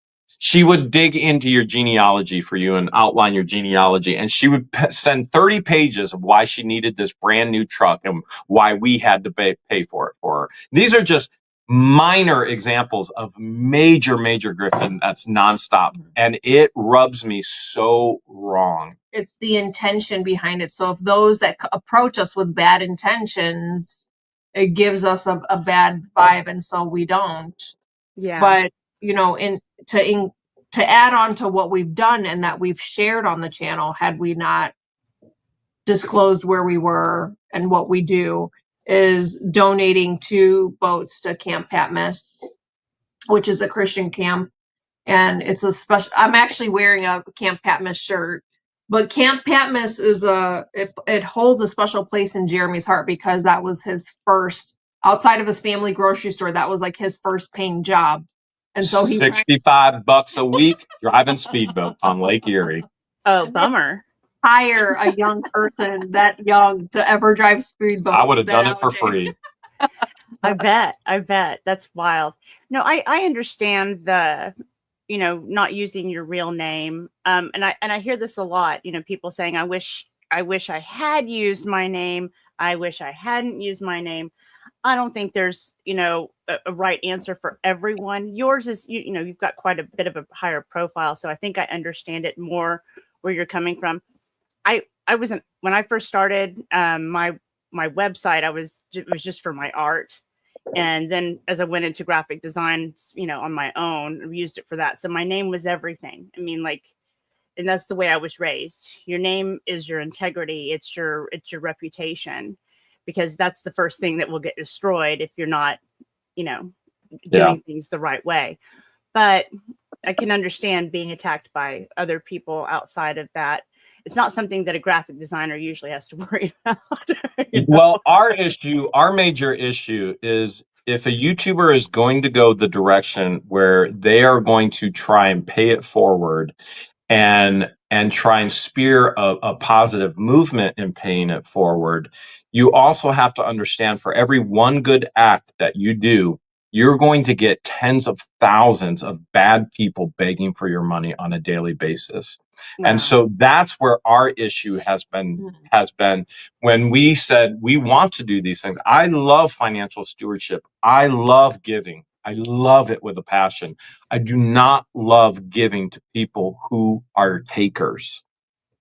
She would dig into your genealogy for you and outline your genealogy. And she would send 30 pages of why she needed this brand new truck and why we had to pay for it for her. These are just minor examples of major grifting that's nonstop. And it rubs me so wrong. It's the intention behind it. So if those that approach us with bad intentions, it gives us a bad vibe. And so we don't. Yeah. But, you know, to add on to what we've done and that we've shared on the channel, had we not disclosed where we were and what we do, is donating 2 boats to Camp Patmos, which is a Christian camp. And it's a special, I'm actually wearing a Camp Patmos shirt, but Camp Patmos is it holds a special place in Jeremy's heart because that was his first, outside of his family grocery store, that was like his first paying job. And so he $65 a week driving speedboats on Lake Erie. Oh, bummer. Hire a young person that young to ever drive speedboats. I would have done it for free. I bet. That's wild. No, I understand the, you know, not using your real name. And I hear this a lot, you know, people saying, I wish I had used my name. I wish I hadn't used my name. I don't think there's, you know, a right answer for everyone. Yours is, you know, you've got quite a bit of a higher profile. So I think I understand it more where you're coming from. I wasn't, when I first started my website, it was just for my art. And then as I went into graphic design, you know, on my own, I used it for that. So my name was everything. I mean, like, and that's the way I was raised. Your name is your integrity. It's your reputation, because that's the first thing that will get destroyed if you're not, you know, doing things the right way. But I can understand being attacked by other people outside of that. It's not something that a graphic designer usually has to worry about. You know? Well, our major issue is if a YouTuber is going to go the direction where they are going to try and pay it forward and try and spear a positive movement in paying it forward, you also have to understand for every one good act that you do, you're going to get tens of thousands of bad people begging for your money on a daily basis. Wow. And so that's where our issue has been when we said we want to do these things. I love financial stewardship. I love giving. I love it with a passion. I do not love giving to people who are takers,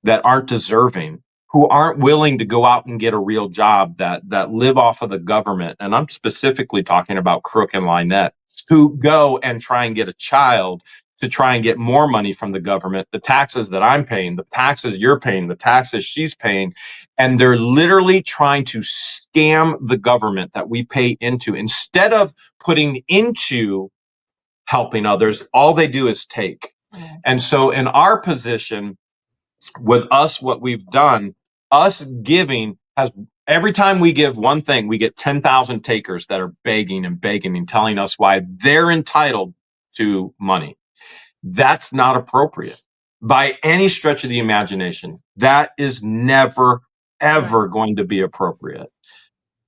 that aren't deserving, who aren't willing to go out and get a real job, that live off of the government. And I'm specifically talking about Crook and Lynette, who go and try and get a child to try and get more money from the government, the taxes that I'm paying, the taxes you're paying, the taxes she's paying. And they're literally trying to scam the government that we pay into. Instead of putting into helping others, all they do is take. And so in our position, with us, what we've done, us giving has, every time we give one thing, we get 10,000 takers that are begging and telling us why they're entitled to money. That's not appropriate by any stretch of the imagination. That is never, ever going to be appropriate.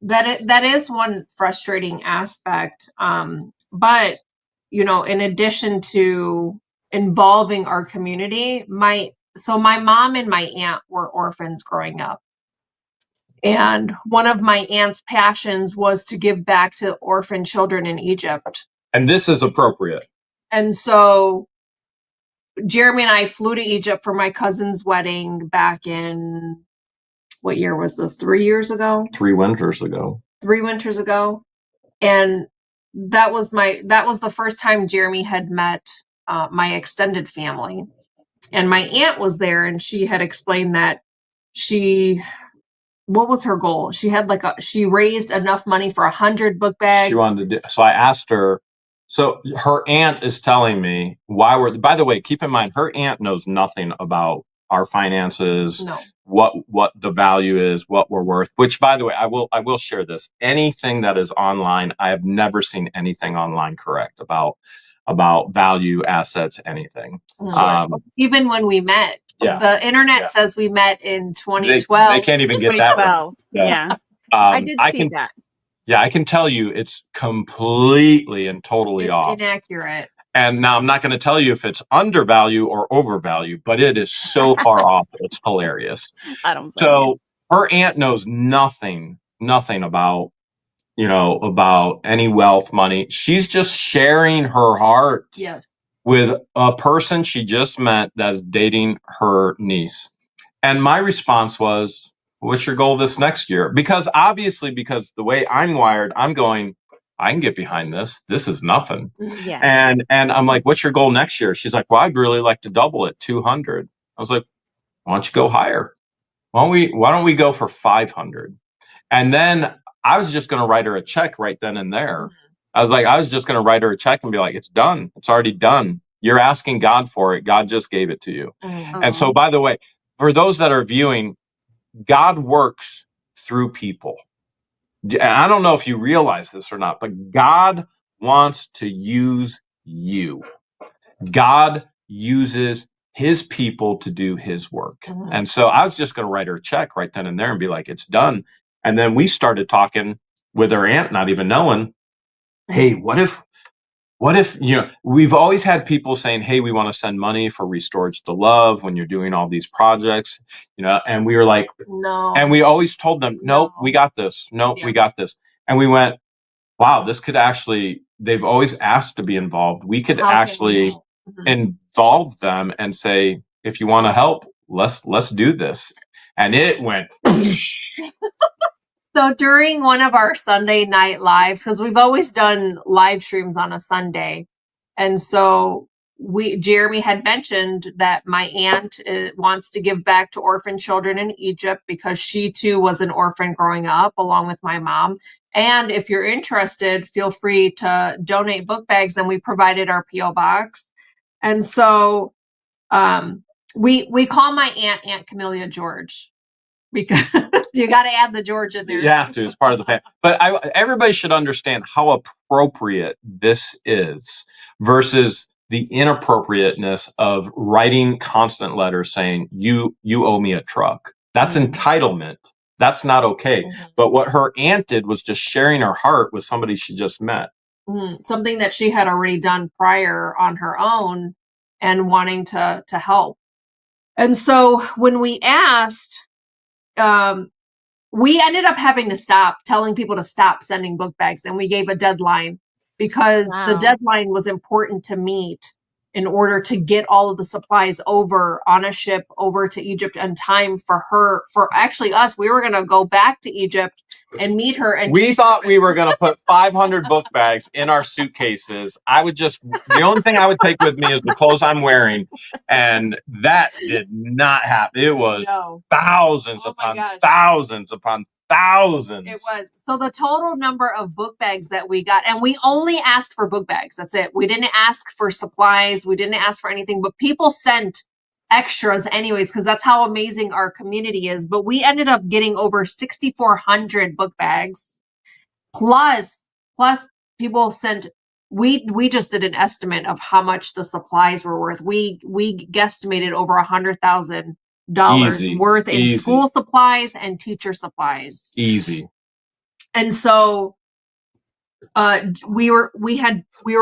That is one frustrating aspect. But, you know, in addition to involving our community, my mom and my aunt were orphans growing up. And one of my aunt's passions was to give back to orphan children in Egypt. And this is appropriate. And so Jeremy and I flew to Egypt for my cousin's wedding back in, what year was this? 3 years ago? 3 winters ago. 3 winters ago. And that was the first time Jeremy had met my extended family. And my aunt was there, and she had explained that what was her goal? She had she raised enough money for 100 book bags. She wanted to do, so I asked her, so her aunt is telling me by the way, keep in mind, her aunt knows nothing about our finances, no. what the value is, what we're worth, which, by the way, I will share this. Anything that is online, I have never seen anything online correct about value, assets, anything. Even when we met, the internet says we met in 2012. They can't even get that one. Yeah. I did see that. Yeah, I can tell you it's completely and totally off. Inaccurate. And now I'm not going to tell you if it's undervalue or overvalue, but it is so far off. It's hilarious. I don't blame So her aunt knows nothing about, about any wealth, money. She's just sharing her heart with a person she just met that's dating her niece. And my response was, what's your goal this next year? Because obviously, because the way I'm wired, I'm going, I can get behind this. This is nothing. Yeah. And I'm like, what's your goal next year? She's like, well, I'd really like to double it, 200. I was like, why don't you go higher? Why don't we go for 500? And then I was just going to write her a check right then and there. I was just going to write her a check and be like, it's done. It's already done. You're asking God for it. God just gave it to you. And so, by the way, for those that are viewing, God works through people. I don't know if you realize this or not, but God wants to use you. God uses his people to do his work. And so I was just going to write her a check right then and there and be like, it's done. And then we started talking with her aunt, not even knowing, hey, what if, we've always had people saying, hey, we want to send money for Restorage the Love when you're doing all these projects, and we were like, no. And we always told them, nope, we got this. Nope, we got this. And we went, wow, this could actually, they've always asked to be involved. We could actually involve them and say, if you want to help, let's do this. And it went. So during one of our Sunday night lives, because we've always done live streams on a Sunday, and so Jeremy had mentioned that my aunt wants to give back to orphan children in Egypt because she too was an orphan growing up along with my mom. And if you're interested, feel free to donate book bags. And we provided our P.O. box. And so we call my Aunt Camellia George, because you got to add the George in there. You have to. It's part of the family. But everybody should understand how appropriate this is versus the inappropriateness of writing constant letters saying, you owe me a truck. That's entitlement. That's not okay. But what her aunt did was just sharing her heart with somebody she just met. Something that she had already done prior on her own and wanting to help. And so when we asked, we ended up having to stop telling people to stop sending book bags, and we gave a deadline because the deadline was important to meet in order to get all of the supplies over on a ship over to Egypt in time for actually us. We were going to go back to Egypt and meet her. And we thought we were going to put 500 book bags in our suitcases. The only thing I would take with me is the clothes I'm wearing. And that did not happen. It was thousands upon thousands upon thousands. It was. So the total number of book bags that we got, and we only asked for book bags. That's it. We didn't ask for supplies. We didn't ask for anything, but people sent extras anyways, because that's how amazing our community is. But we ended up getting over 6,400 book bags. Plus people sent, we just did an estimate of how much the supplies were worth. We guesstimated over $100,000 worth in school supplies and teacher supplies. Easy. And so we were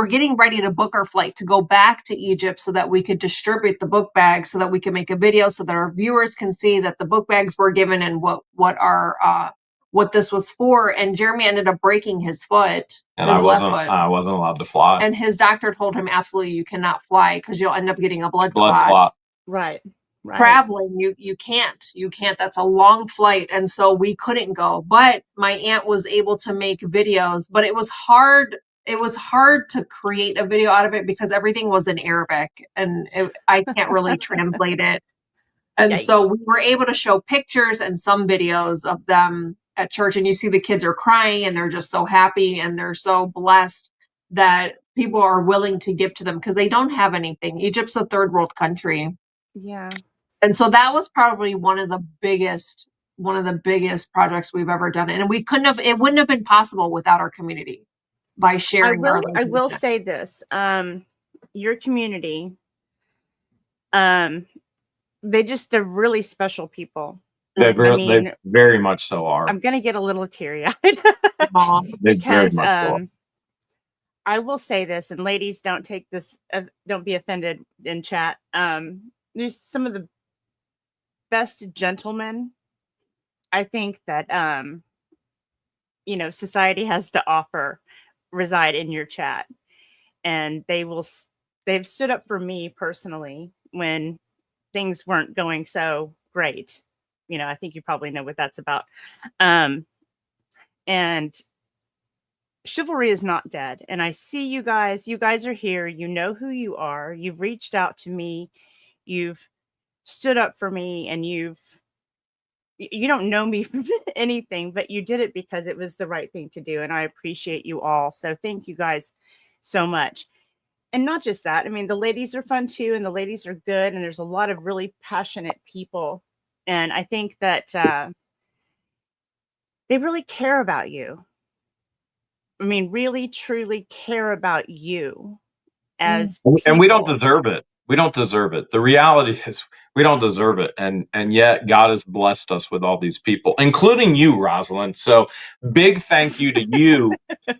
getting ready to book our flight to go back to Egypt so that we could distribute the book bags, so that we could make a video so that our viewers can see that the book bags were given and what this was for. And Jeremy ended up breaking his foot. And I wasn't allowed to fly. And his doctor told him, absolutely, you cannot fly because you'll end up getting a blood clot. Right. Traveling, you can't. That's a long flight. And so we couldn't go. But my aunt was able to make videos, but it was hard. It was hard to create a video out of it because everything was in Arabic and I can't really translate it. And so we were able to show pictures and some videos of them at church, and you see the kids are crying and they're just so happy and they're so blessed that people are willing to give to them because they don't have anything. Egypt's a third world country. Yeah. And so that was probably one of the biggest projects we've ever done. And it wouldn't have been possible without our community by sharing. I will say this, your community, they're really special people. They very much so are. I'm going to get a little teary-eyed because I will say this, and ladies, don't take this, don't be offended in chat. There's some of the best gentlemen I think that society has to offer reside in your chat, and they've stood up for me personally when things weren't going so great. I think you probably know what that's about. And chivalry is not dead. And I see you guys are here. You know who you are. You've reached out to me. You've stood up for me, and you don't know me from anything, but you did it because it was the right thing to do. And I appreciate you all. So thank you guys so much. And not just that. I mean, the ladies are fun too, and the ladies are good. And there's a lot of really passionate people. And I think that they really care about you. I mean, really, truly care about you as people. And we don't deserve it. We don't deserve it. The reality is we don't deserve it. And yet God has blessed us with all these people, including you, Rosalind. So big thank you to you.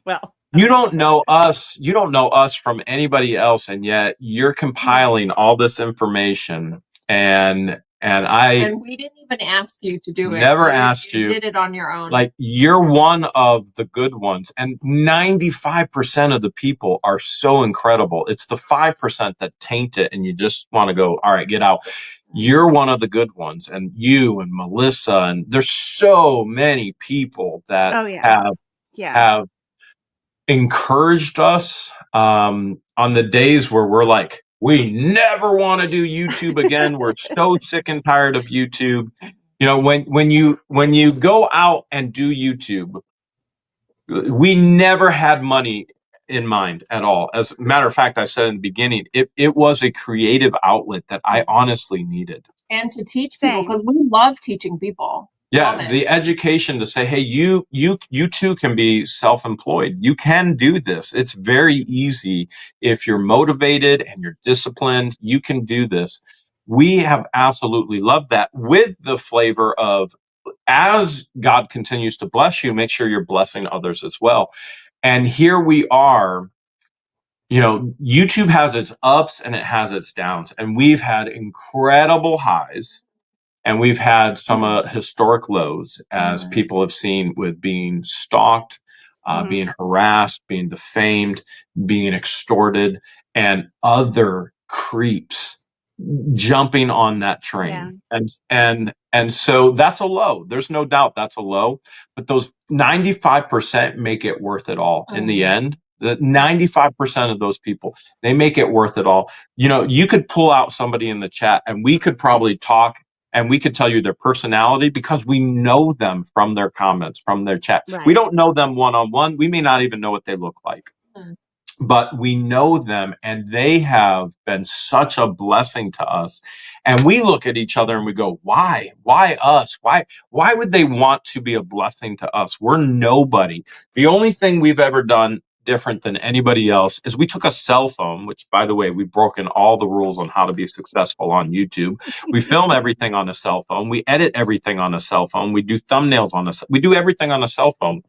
Well, you don't know us. You don't know us from anybody else. And yet you're compiling all this information. And we didn't even ask you to do it. Never asked you. You did it on your own. Like, you're one of the good ones. And 95% of the people are so incredible. It's the 5% that taint it, and you just want to go, all right, get out. You're one of the good ones. And you and Melissa, and there's so many people that have encouraged us on the days where we're like, we never want to do YouTube again. We're so sick and tired of YouTube. When you go out and do YouTube, we never had money in mind at all. As a matter of fact, I said in the beginning, it was a creative outlet that I honestly needed. And to teach people, because we love teaching people. Yeah, the education to say, hey, you too can be self-employed. You can do this. It's very easy if you're motivated and you're disciplined. You can do this. We have absolutely loved that, with the flavor of, as God continues to bless you, make sure you're blessing others as well. And here we are. YouTube has its ups and it has its downs, and we've had incredible highs. And we've had some historic lows, as people have seen, with being stalked, being harassed, being defamed, being extorted, and other creeps jumping on that train. Yeah. And so that's a low. There's no doubt that's a low. But those 95% make it worth it all in the end. The 95% of those people, they make it worth it all. You could pull out somebody in the chat, and we could probably talk, and we could tell you their personality, because we know them from their comments, from their chat. Right. We don't know them one-on-one. We may not even know what they look like. But we know them, and they have been such a blessing to us. And we look at each other and we go, why? Why us? Why would they want to be a blessing to us? We're nobody. The only thing we've ever done different than anybody else is we took a cell phone, which, by the way, we've broken all the rules on how to be successful on YouTube. We film everything on a cell phone. We edit everything on a cell phone. We do thumbnails we do everything on a cell phone.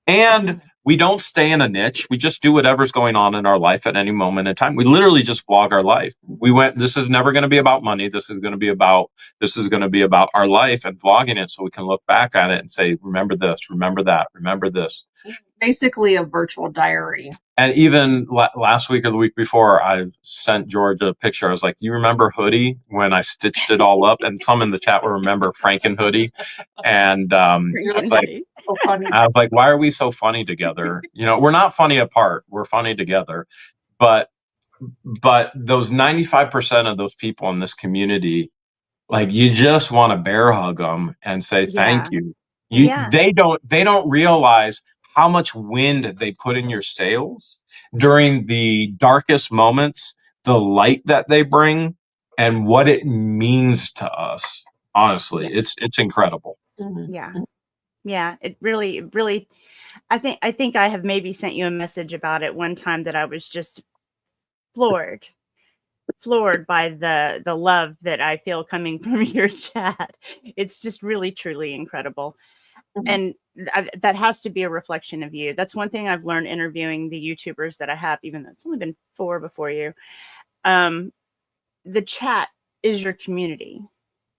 And we don't stay in a niche. We just do whatever's going on in our life at any moment in time. We literally just vlog our life. This is never going to be about money. This is going to be about our life, and vlogging it so we can look back at it and say, remember this, remember that, remember this. Basically a virtual diary. And even last week or the week before, I sent George a picture. I was like, you remember Hoodie, when I stitched it all up? And some in the chat will remember Franken Hoodie. And I was like, why are we so funny together? We're not funny apart. We're funny together. But those 95% of those people in this community, like, you just want to bear hug them and say thank you. They don't realize how much wind they put in your sails during the darkest moments, the light that they bring, and what it means to us. Honestly, it's incredible. Yeah, it really, I think I have maybe sent you a message about it one time, that I was just floored by the love that I feel coming from your chat. It's just really, truly incredible. And that has to be a reflection of you. That's one thing I've learned interviewing the YouTubers that I have, even though it's only been 4 before you. The chat is your community,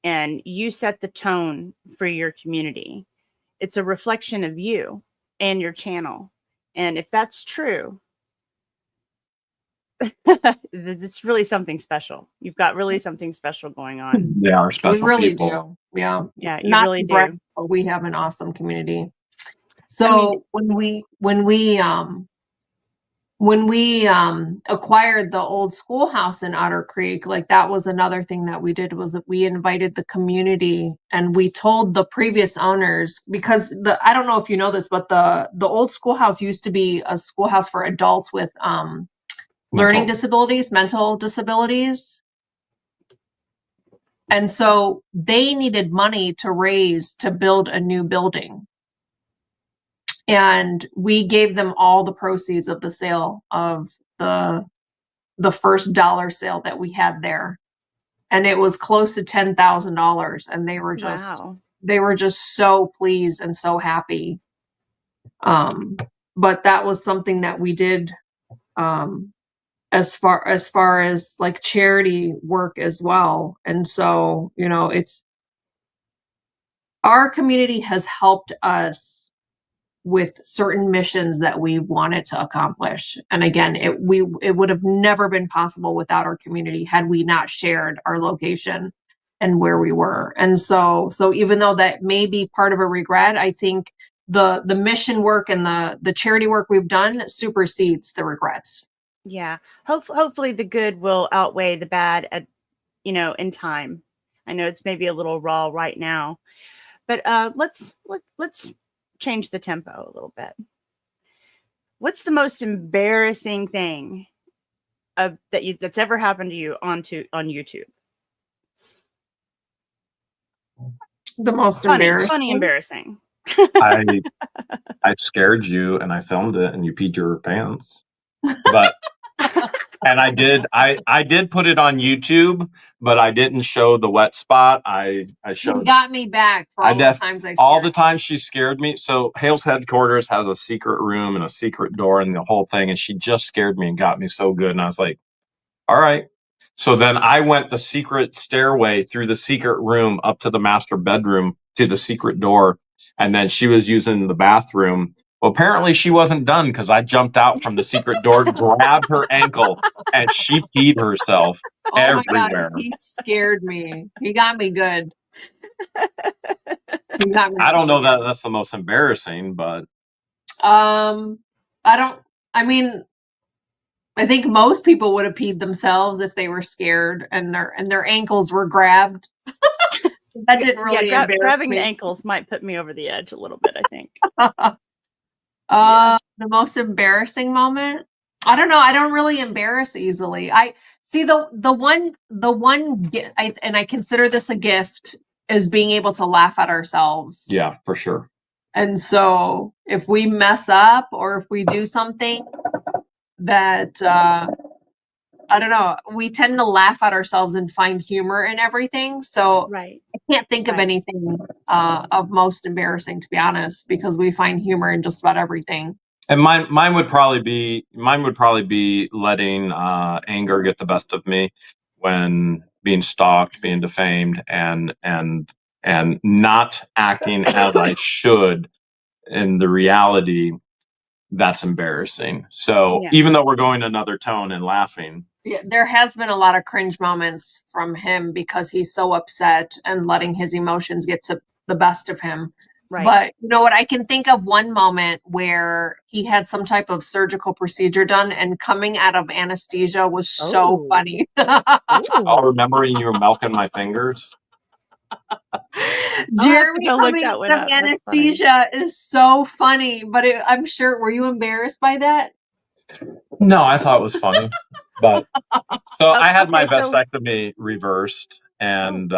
and you set the tone for your community. It's a reflection of you and your channel. And if that's true, it's really something special. You've got really something special going on. They are special. We really people. do. Yeah. Yeah, you Not really to brag, do. but we have an awesome community. So when we acquired the old schoolhouse in Otter Creek, like that was another thing that we did, was that we invited the community and we told the previous owners, because I don't know if you know this, but the old schoolhouse used to be a schoolhouse for adults with learning disabilities, mental disabilities. And so they needed money to raise to build a new building. And we gave them all the proceeds of the sale of the first dollar sale that we had there. And it was close to $10,000. And they were just so pleased and so happy. But that was something that we did as far as like charity work as well. And so, you know, our community has helped us with certain missions that we wanted to accomplish. And again, it would have never been possible without our community had we not shared our location and where we were. And so even though that may be part of a regret, I think the mission work and the charity work we've done supersedes the regrets. Yeah. Hopefully the good will outweigh the bad in time. I know it's maybe a little raw right now, but let's change the tempo a little bit. What's the most embarrassing thing that's ever happened to you on YouTube? The most embarrassing. Funny, embarrassing. I scared you and I filmed it and you peed your pants. But and I did put it on YouTube, but I didn't show the wet spot. I showed. You got me back for all the times I scared all the times she scared me. So Hale's headquarters has a secret room and a secret door and the whole thing, and she just scared me and got me so good. And I was like, all right. So then I went the secret stairway through the secret room up to the master bedroom to the secret door, and then she was using the bathroom. Well, apparently she wasn't done because I jumped out from the secret door, grabbed her ankle, and she peed herself everywhere. My God, he scared me. He got me good. I don't know that that's the most embarrassing, but I think most people would have peed themselves if they were scared and their ankles were grabbed. That didn't really embarrass me. Grabbing the ankles might put me over the edge a little bit, I think. The most embarrassing moment? I don't know. I don't really embarrass easily. I see the one and I consider this a gift, is being able to laugh at ourselves. Yeah, for sure. And so if we mess up or if we do something that I don't know, we tend to laugh at ourselves and find humor in everything. So right. I can't think of anything of most embarrassing, to be honest, because we find humor in just about everything. And mine would probably be letting anger get the best of me when being stalked, being defamed, and not acting as I should in the reality. That's embarrassing. So even though we're going another tone and laughing. Yeah, there has been a lot of cringe moments from him because he's so upset and letting his emotions get to the best of him. Right. But you know what? I can think of one moment where he had some type of surgical procedure done, and coming out of anesthesia was so funny. Oh, remembering you were milking my fingers? Jeremy coming out of anesthesia is so funny, but I'm sure, were you embarrassed by that? No, I thought it was funny. But so I had my vasectomy reversed, and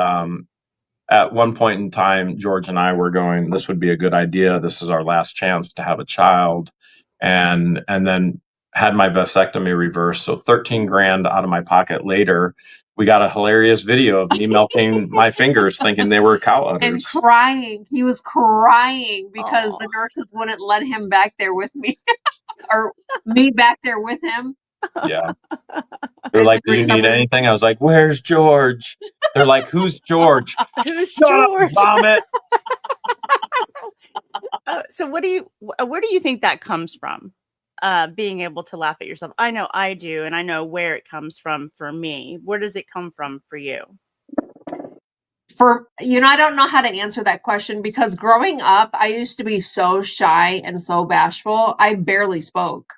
at one point in time, George and I were going, this would be a good idea. This is our last chance to have a child. And then had my vasectomy reversed. So 13 grand out of my pocket later we got a hilarious video of me melting my fingers thinking they were cow And udders. crying. He was crying because Aw. the nurses wouldn't let him back there with me. Or me back there with him. Yeah. They're like, do you need anything? I was like, where's George? They're like, who's George? Who's Shut up, George? vomit. So where do you think that comes from? Being able to laugh at yourself. I know I do, and I know where it comes from for me. Where does it come from for you? I don't know how to answer that question because growing up, I used to be so shy and so bashful. I barely spoke.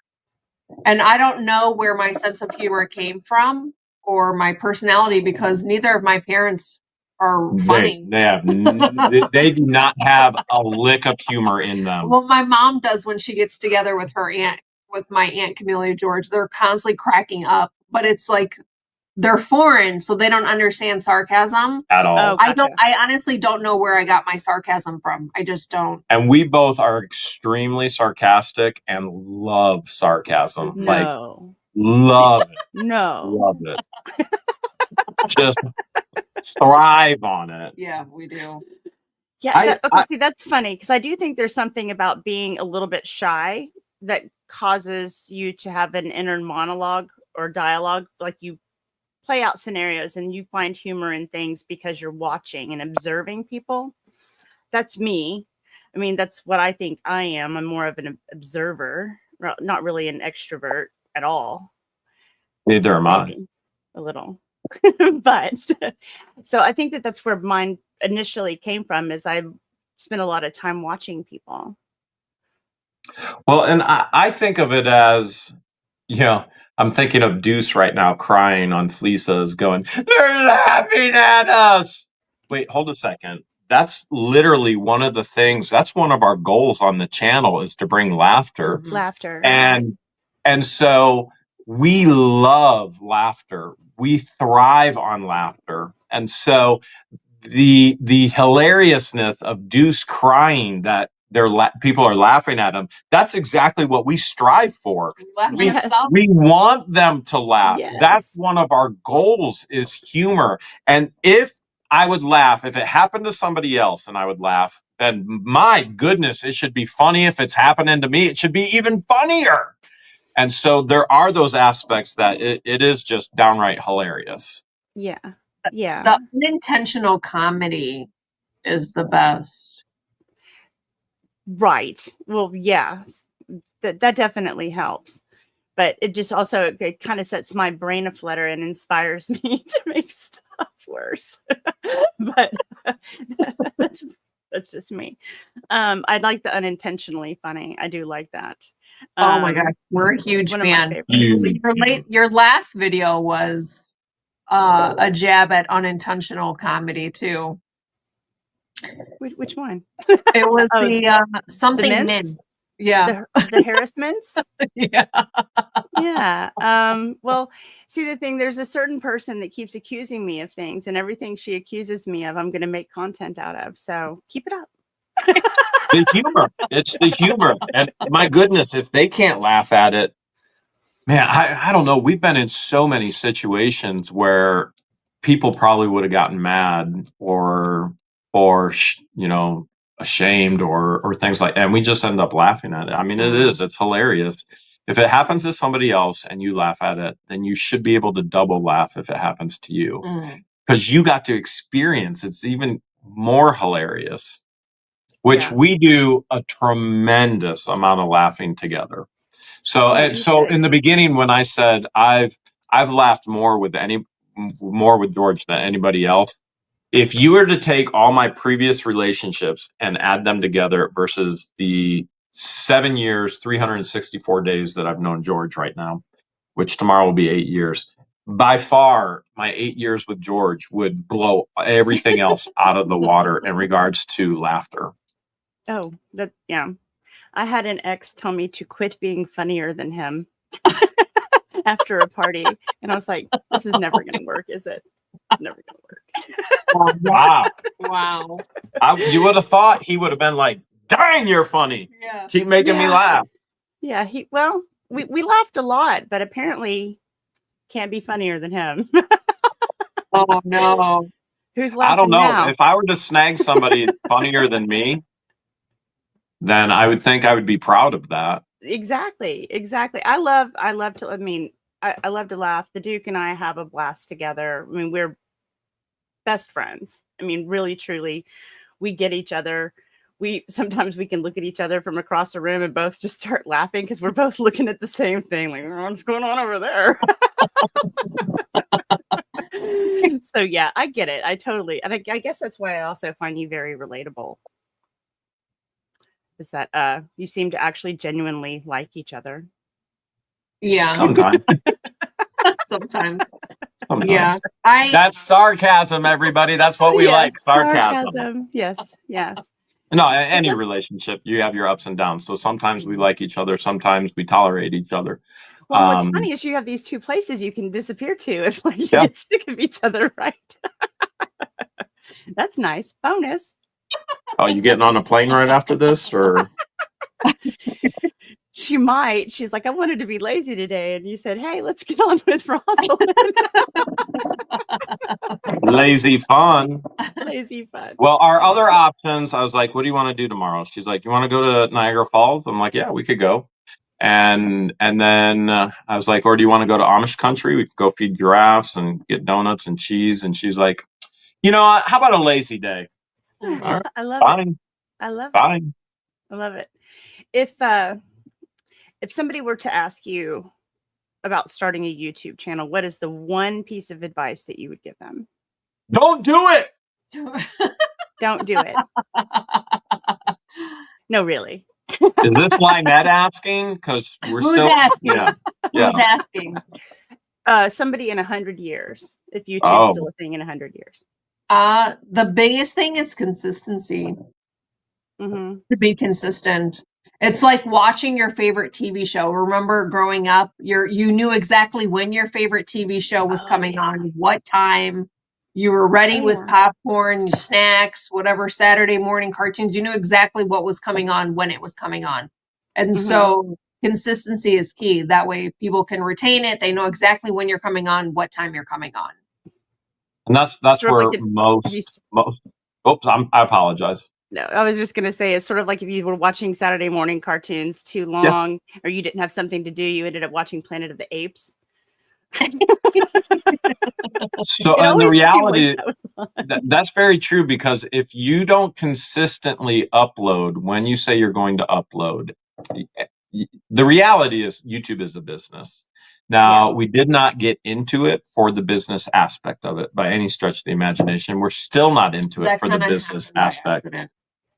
And I don't know where my sense of humor came from or my personality because neither of my parents are funny. They do not have a lick of humor in them. Well, my mom does when she gets together with my aunt Camelia George. They're constantly cracking up, but it's like they're foreign, so they don't understand sarcasm at all. Oh, gotcha. I honestly don't know where I got my sarcasm from. I just don't. And we both are extremely sarcastic and love sarcasm. No. Like, love it. No. Love it. Just thrive on it. Yeah, we do. Yeah. See, that's funny because I do think there's something about being a little bit shy that causes you to have an inner monologue or dialogue. Like you play out scenarios and you find humor in things because you're watching and observing people. That's me. I mean, that's what I think I am. I'm more of an observer, not really an extrovert at all. Neither am I. A little. But so I think that's where mine initially came from is I spent a lot of time watching people. Well, and I think of it as, I'm thinking of Deuce right now crying on Fleeca's going, they're laughing at us. Wait, hold a second. That's literally one of the things, that's one of our goals on the channel is to bring laughter. Laughter. And so we love laughter. We thrive on laughter. And so the hilariousness of Deuce crying that people are laughing at him, that's exactly what we strive for. We want them to laugh. Yes. That's one of our goals is humor. And if I would laugh, if it happened to somebody else and I would laugh, then my goodness, it should be funny. If it's happening to me, it should be even funnier. And so there are those aspects that it is just downright hilarious. Yeah. Yeah. The unintentional comedy is the best. Right. Well, yeah, that definitely helps. But it just also it kind of sets my brain aflutter and inspires me to make stuff worse. But that's just me. I like the unintentionally funny. I do like that. Oh my gosh, we're a huge fan. Your last video was a jab at unintentional comedy too. Which one? It was the something the min. Yeah. The harassments? Yeah. Yeah. Well, see the thing, there's a certain person that keeps accusing me of things, and everything she accuses me of, I'm going to make content out of. So keep it up. The humor. It's the humor. And my goodness, if they can't laugh at it, man, I don't know. We've been in so many situations where people probably would have gotten mad or ashamed or things like that. And we just end up laughing at it. I mean, it's hilarious. If it happens to somebody else and you laugh at it, then you should be able to double laugh if it happens to you because you got to experience it's even more hilarious, which we do a tremendous amount of laughing together. So in the beginning, when I said I've laughed more with George than anybody else, if you were to take all my previous relationships and add them together versus the 7 years, 364 days that I've known George right now, which tomorrow will be 8 years, by far my 8 years with George would blow everything else out of the water in regards to laughter. Oh, yeah. I had an ex tell me to quit being funnier than him after a party. And I was like, this is never going to work, is it? It's never going to work. Wow. You would have thought he would have been like, dang, you're funny. Yeah. Keep making me laugh. Yeah. We laughed a lot, but apparently can't be funnier than him. Oh no. Who's I don't laughing know. now? If I were to snag somebody funnier than me, then I would think I would be proud of that. Exactly. I love to, I love to laugh. The Duke and I have a blast together. I mean, we're best friends. I mean, really, truly, we get each other. Sometimes we can look at each other from across the room and both just start laughing because we're both looking at the same thing. Like, what's going on over there? So yeah, I get it. I totally, and I guess that's why I also find you very relatable. Is that you seem to actually genuinely like each other. Yeah. Sometimes. Sometimes. Sometimes. Yeah. That's sarcasm, everybody. That's what we Yes, like. Sarcasm. Yes. No, any relationship, you have your ups and downs. So sometimes we like each other. Sometimes we tolerate each other. Well, what's funny is you have these two places you can disappear to if like you get sick of each other, right? That's nice. Bonus. Oh, you getting on a plane right after this, or? She might. She's like, I wanted to be lazy today, and you said, "Hey, let's get on with Rosalind." Lazy fun. Lazy fun. Well, our other options, I was like, what do you want to do tomorrow? She's like, you want to go to Niagara Falls? I'm like, yeah, we could go. And then I was like, or do you want to go to Amish country? We could go feed giraffes and get donuts and cheese. And she's like, you know what? How about a lazy day? All right, I love fine. it. I love Fine. it. I love it. If somebody were to ask you about starting a YouTube channel, what is the one piece of advice that you would give them? Don't do it. Don't do it. No, really. Is this Lynette asking? Because we're Who's still asking? Yeah. Who's asking? Somebody in 100 years. If YouTube's still a thing in 100 years. The biggest thing is consistency. Mm-hmm. To be consistent. It's like watching your favorite TV show. Remember growing up, you knew exactly when your favorite TV show was coming on, what time. You were ready with popcorn, snacks, whatever, Saturday morning cartoons. You knew exactly what was coming on when it was coming on. And so consistency is key. That way people can retain it. They know exactly when you're coming on, what time you're coming on. And that's where most oops, I apologize. No, I was just going to say, it's sort of like if you were watching Saturday morning cartoons too long, or you didn't have something to do, you ended up watching Planet of the Apes. So, and the reality, that's very true, because if you don't consistently upload when you say you're going to upload, the reality is YouTube is a business. Now, we did not get into it for the business aspect of it by any stretch of the imagination. We're still not into it for the business aspect,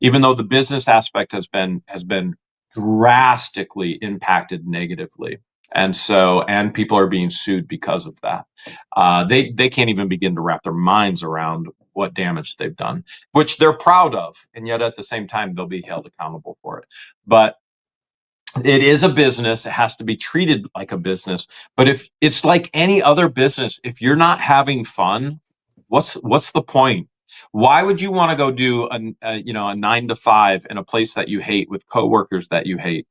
even though the business aspect has been drastically impacted negatively. And people are being sued because of that. They can't even begin to wrap their minds around what damage they've done, which they're proud of. And yet at the same time, they'll be held accountable for it. But it is a business. It has to be treated like a business. But if it's like any other business, if you're not having fun, what's the point? Why would you want to go do a 9 to 5 in a place that you hate with coworkers that you hate?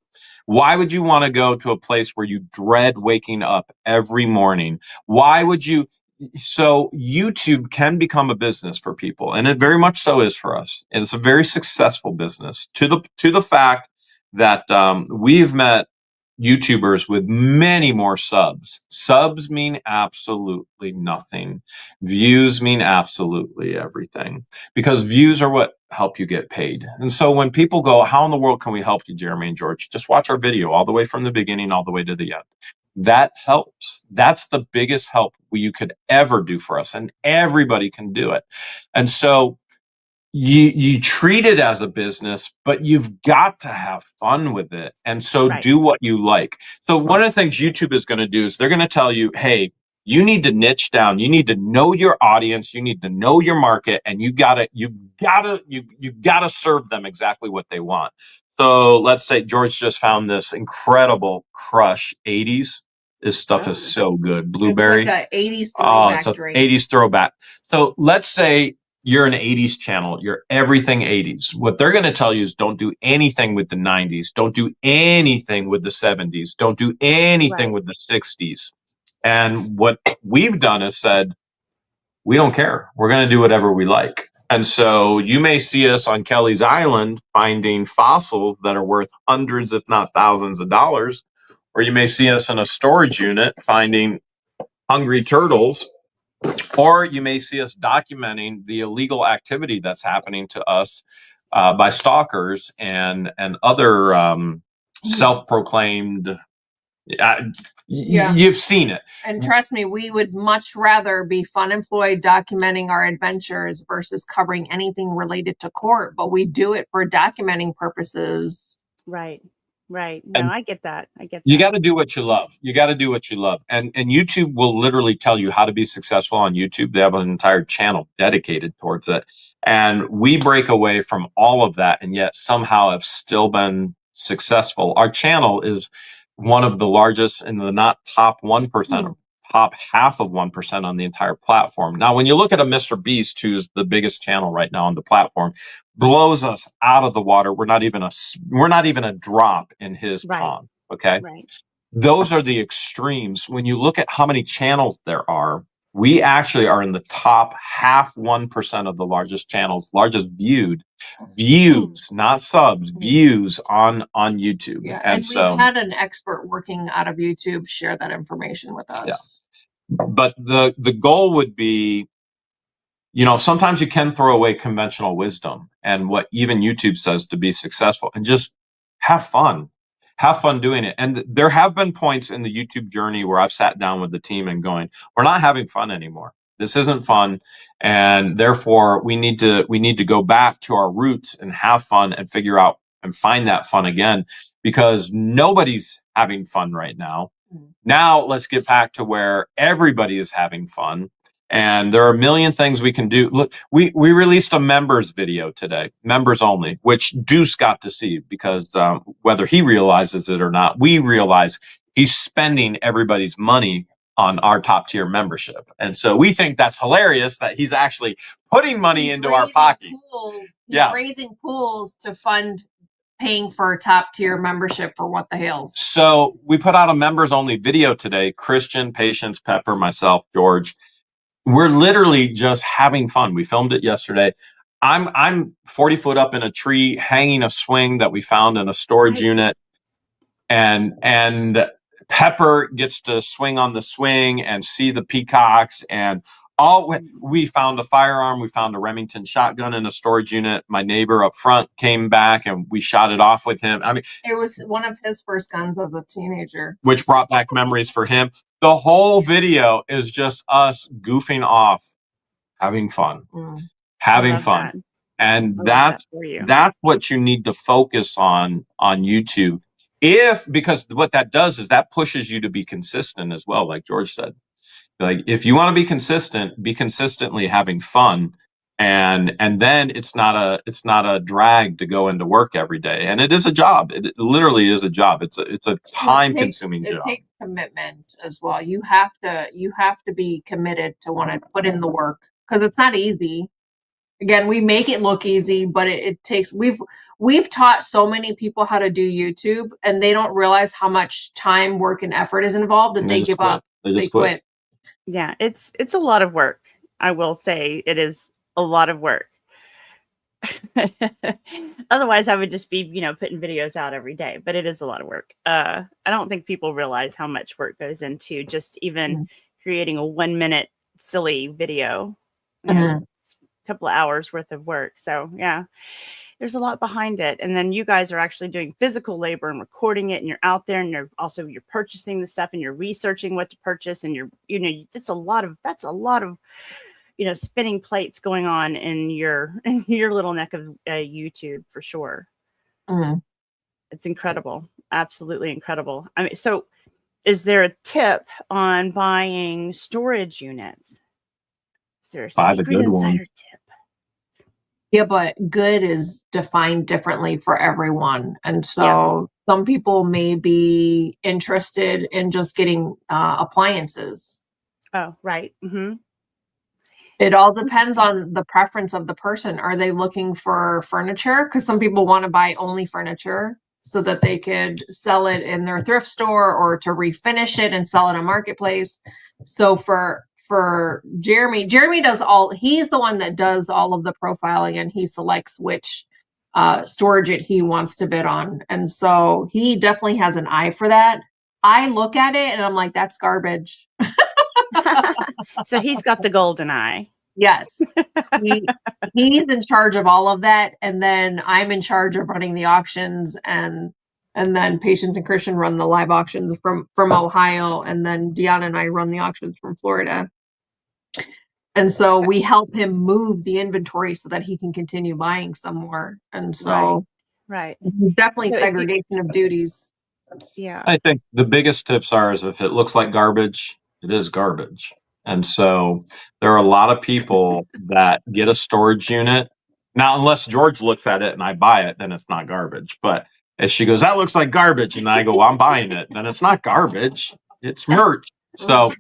Why would you want to go to a place where you dread waking up every morning? Why would you? So YouTube can become a business for people, and it very much so is for us. And it's a very successful business to the fact that we've met YouTubers with many more subs. Subs mean absolutely nothing. Views mean absolutely everything, because views are what help you get paid. And so when people go, how in the world can we help you, Jeremy and George? Just watch our video all the way from the beginning, all the way to the end. That helps. That's the biggest help you could ever do for us. And everybody can do it. And so you treat it as a business, but you've got to have fun with it. And so do what you like. So one of the things YouTube is going to do is they're going to tell you, hey, you need to niche down. You need to know your audience. You need to know your market, and you gotta serve them exactly what they want. So let's say George just found this incredible Crush 80s. This stuff is so good. Blueberry. It's like an 80s throwback it's a drink. 80s throwback. So let's say you're an 80s channel. You're everything 80s. What they're going to tell you is don't do anything with the 90s. Don't do anything with the 70s. Don't do anything with the 60s. And what we've done is said, we don't care. We're going to do whatever we like. And so you may see us on Kelly's Island finding fossils that are worth hundreds, if not thousands of dollars, or you may see us in a storage unit finding hungry turtles, or you may see us documenting the illegal activity that's happening to us by stalkers and other self-proclaimed. You've seen it. And trust me, we would much rather be fun employed documenting our adventures versus covering anything related to court, but we do it for documenting purposes. Right. Right. No, And I get that. you got to do what you love. You got to do what you love. And YouTube will literally tell you how to be successful on YouTube. They have an entire channel dedicated towards it. And we break away from all of that and yet somehow have still been successful. Our channel is one of the largest in the not top 1%, top half of 1% on the entire platform. Now, when you look at a Mr. Beast, who's the biggest channel right now on the platform, blows us out of the water. We're not even a drop in his pond. Okay. Right. Those are the extremes. When you look at how many channels there are, we actually are in the top half 1% of the largest channels, largest views, not subs, views on YouTube. Yeah. And so we've had an expert working out of YouTube share that information with us. Yeah. But the goal would be, sometimes you can throw away conventional wisdom and what even YouTube says to be successful and just have fun. Have fun doing it. And there have been points in the YouTube journey where I've sat down with the team and going, we're not having fun anymore. This isn't fun. And therefore we need to go back to our roots and have fun and figure out and find that fun again, because nobody's having fun right now. Now let's get back to where everybody is having fun. And there are a million things we can do. Look, we released a members video today, members only, which Deuce got to see because whether he realizes it or not, we realize he's spending everybody's money on our top tier membership. And so we think that's hilarious that he's actually putting money into our pocket. He's raising pools to fund paying for a top tier membership for What the Hills. So we put out a members only video today. Christian, Patience, Pepper, myself, George. We're literally just having fun. We filmed it yesterday. I'm 40 foot up in a tree, hanging a swing that we found in a storage unit, and Pepper gets to swing on the swing and see the peacocks. And we found a firearm. We found a Remington shotgun in a storage unit. My neighbor up front came back and we shot it off with him. I mean, it was one of his first guns as a teenager, which brought back memories for him. The whole video is just us goofing off, having fun, having fun. And that's what you need to focus on YouTube. Because what that does is that pushes you to be consistent as well. Like George said, like, if you want to be consistent, be consistently having fun. And then it's not a drag to go into work every day. And it is a job. It literally is a job. It's a time consuming job. It takes commitment as well. You have to be committed to want to put in the work, because it's not easy. Again, we make it look easy, but it takes, we've taught so many people how to do YouTube, and they don't realize how much time, work, and effort is involved, and they give up. They quit. Yeah, it's a lot of work. I will say it is a lot of work. Otherwise, I would just be, putting videos out every day, but it is a lot of work. I don't think people realize how much work goes into just even creating a 1 minute silly video. It's a couple of hours worth of work. So yeah, there's a lot behind it. And then you guys are actually doing physical labor and recording it, and you're out there, and you're purchasing the stuff, and you're researching what to purchase, and that's a lot of spinning plates going on in your little neck of YouTube for sure. It's incredible. Absolutely incredible. I mean, so is there a tip on buying storage units? Is there a secret insider tip? Yeah, but good is defined differently for everyone. And so some people may be interested in just getting appliances. Oh, right. Mm-hmm. It all depends on the preference of the person. Are they looking for furniture? Because some people want to buy only furniture so that they could sell it in their thrift store or to refinish it and sell it on Marketplace. So for Jeremy does he's the one that does all of the profiling, and he selects which storage it he wants to bid on. And so he definitely has an eye for that. I look at it and I'm like, that's garbage. So he's got the golden eye. Yes. He's in charge of all of that. And then I'm in charge of running the auctions, and then Patience and Christian run the live auctions from Ohio. And then Deanna and I run the auctions from Florida. And so we help him move the inventory so that he can continue buying some more. And so right. Definitely segregation of duties. Yeah. I think the biggest tips is if it looks like garbage, it is garbage. And so there are a lot of people that get a storage unit. Now, unless George looks at it and I buy it, then it's not garbage. But if she goes, that looks like garbage, and I go, well, I'm buying it, then it's not garbage. It's merch. So,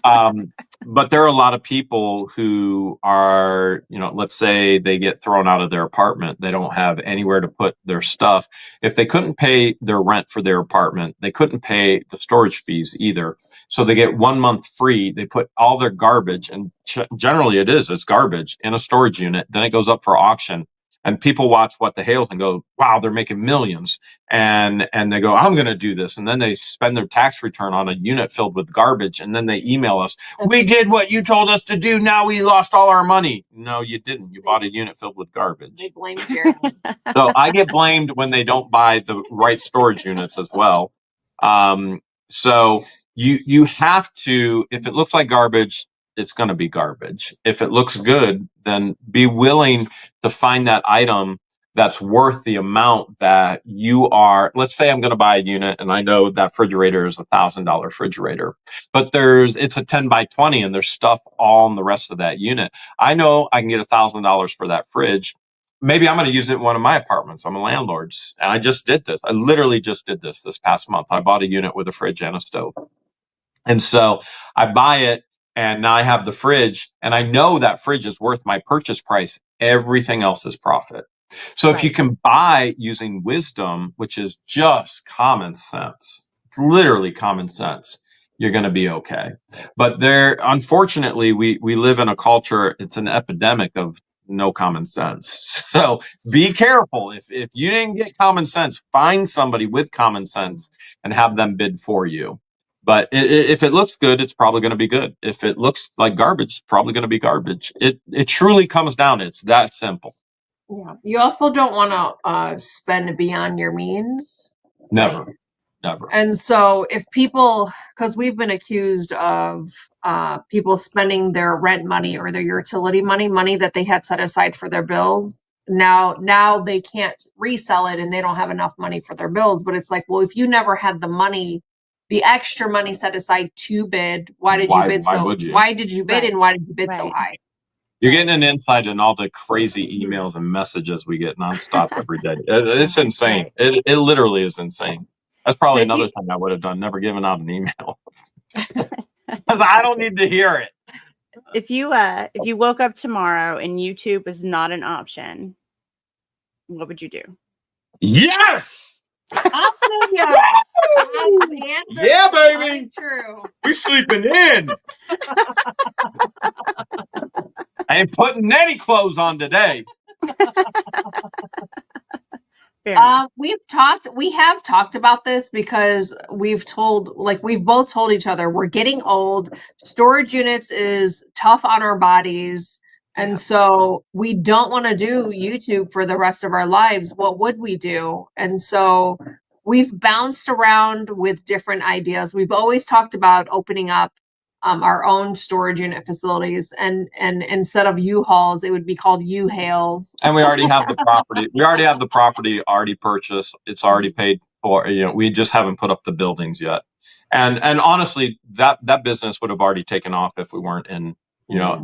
but there are a lot of people who are, let's say they get thrown out of their apartment. They don't have anywhere to put their stuff. If they couldn't pay their rent for their apartment, they couldn't pay the storage fees either. So they get 1 month free. They put all their garbage, and generally it's garbage, in a storage unit. Then it goes up for auction. And people watch What the Hails and go, wow, they're making millions. And they go, I'm going to do this. And then they spend their tax return on a unit filled with garbage. And then they email us, we did what you told us to do. Now we lost all our money. No, you didn't. You bought a unit filled with garbage. They blame Jeremy. So I get blamed when they don't buy the right storage units as well. So you have to, if it looks like garbage, it's going to be garbage. If it looks good, then be willing to find that item that's worth the amount that you are. Let's say I'm going to buy a unit, and I know that refrigerator is $1,000 refrigerator, but it's a 10 by 20 and there's stuff all in the rest of that unit. I know I can get $1,000 for that fridge. Maybe I'm going to use it in one of my apartments. I'm a landlord, and I just did this. I literally just did this past month. I bought a unit with a fridge and a stove. And so I buy it, and now I have the fridge, and I know that fridge is worth my purchase price. Everything else is profit. So if you can buy using wisdom, which is just common sense, literally common sense, you're going to be okay. But unfortunately, we live in a culture, it's an epidemic of no common sense. So be careful. If you didn't get common sense, find somebody with common sense and have them bid for you. But if it looks good, it's probably going to be good. If it looks like garbage, it's probably going to be garbage. It truly comes down. It's that simple. Yeah. You also don't want to spend beyond your means. Never. And so if people, because we've been accused of people spending their rent money or their utility money that they had set aside for their bills. Now they can't resell it and they don't have enough money for their bills. But it's like, well, if you never had the money, the extra money set aside to bid, why did you bid and why did you bid so high? You're getting an insight in all the crazy emails and messages we get nonstop every day. It's insane. It literally is insane. That's probably another thing I would have done, never given out an email. Because I don't need to hear it. If you woke up tomorrow and YouTube is not an option, what would you do? Yes! Hallelujah! Yeah, baby. True. We sleeping in. I ain't putting any clothes on today. We have talked about this because we've both told each other we're getting old. Storage units is tough on our bodies. And so we don't want to do YouTube for the rest of our lives. What would we do? And so we've bounced around with different ideas. We've always talked about opening up our own storage unit facilities, and instead of U-Hauls, it would be called U-Hails. And we already have the property. We already have the property already purchased. It's already paid for. We just haven't put up the buildings yet. And honestly, that business would have already taken off if we weren't in,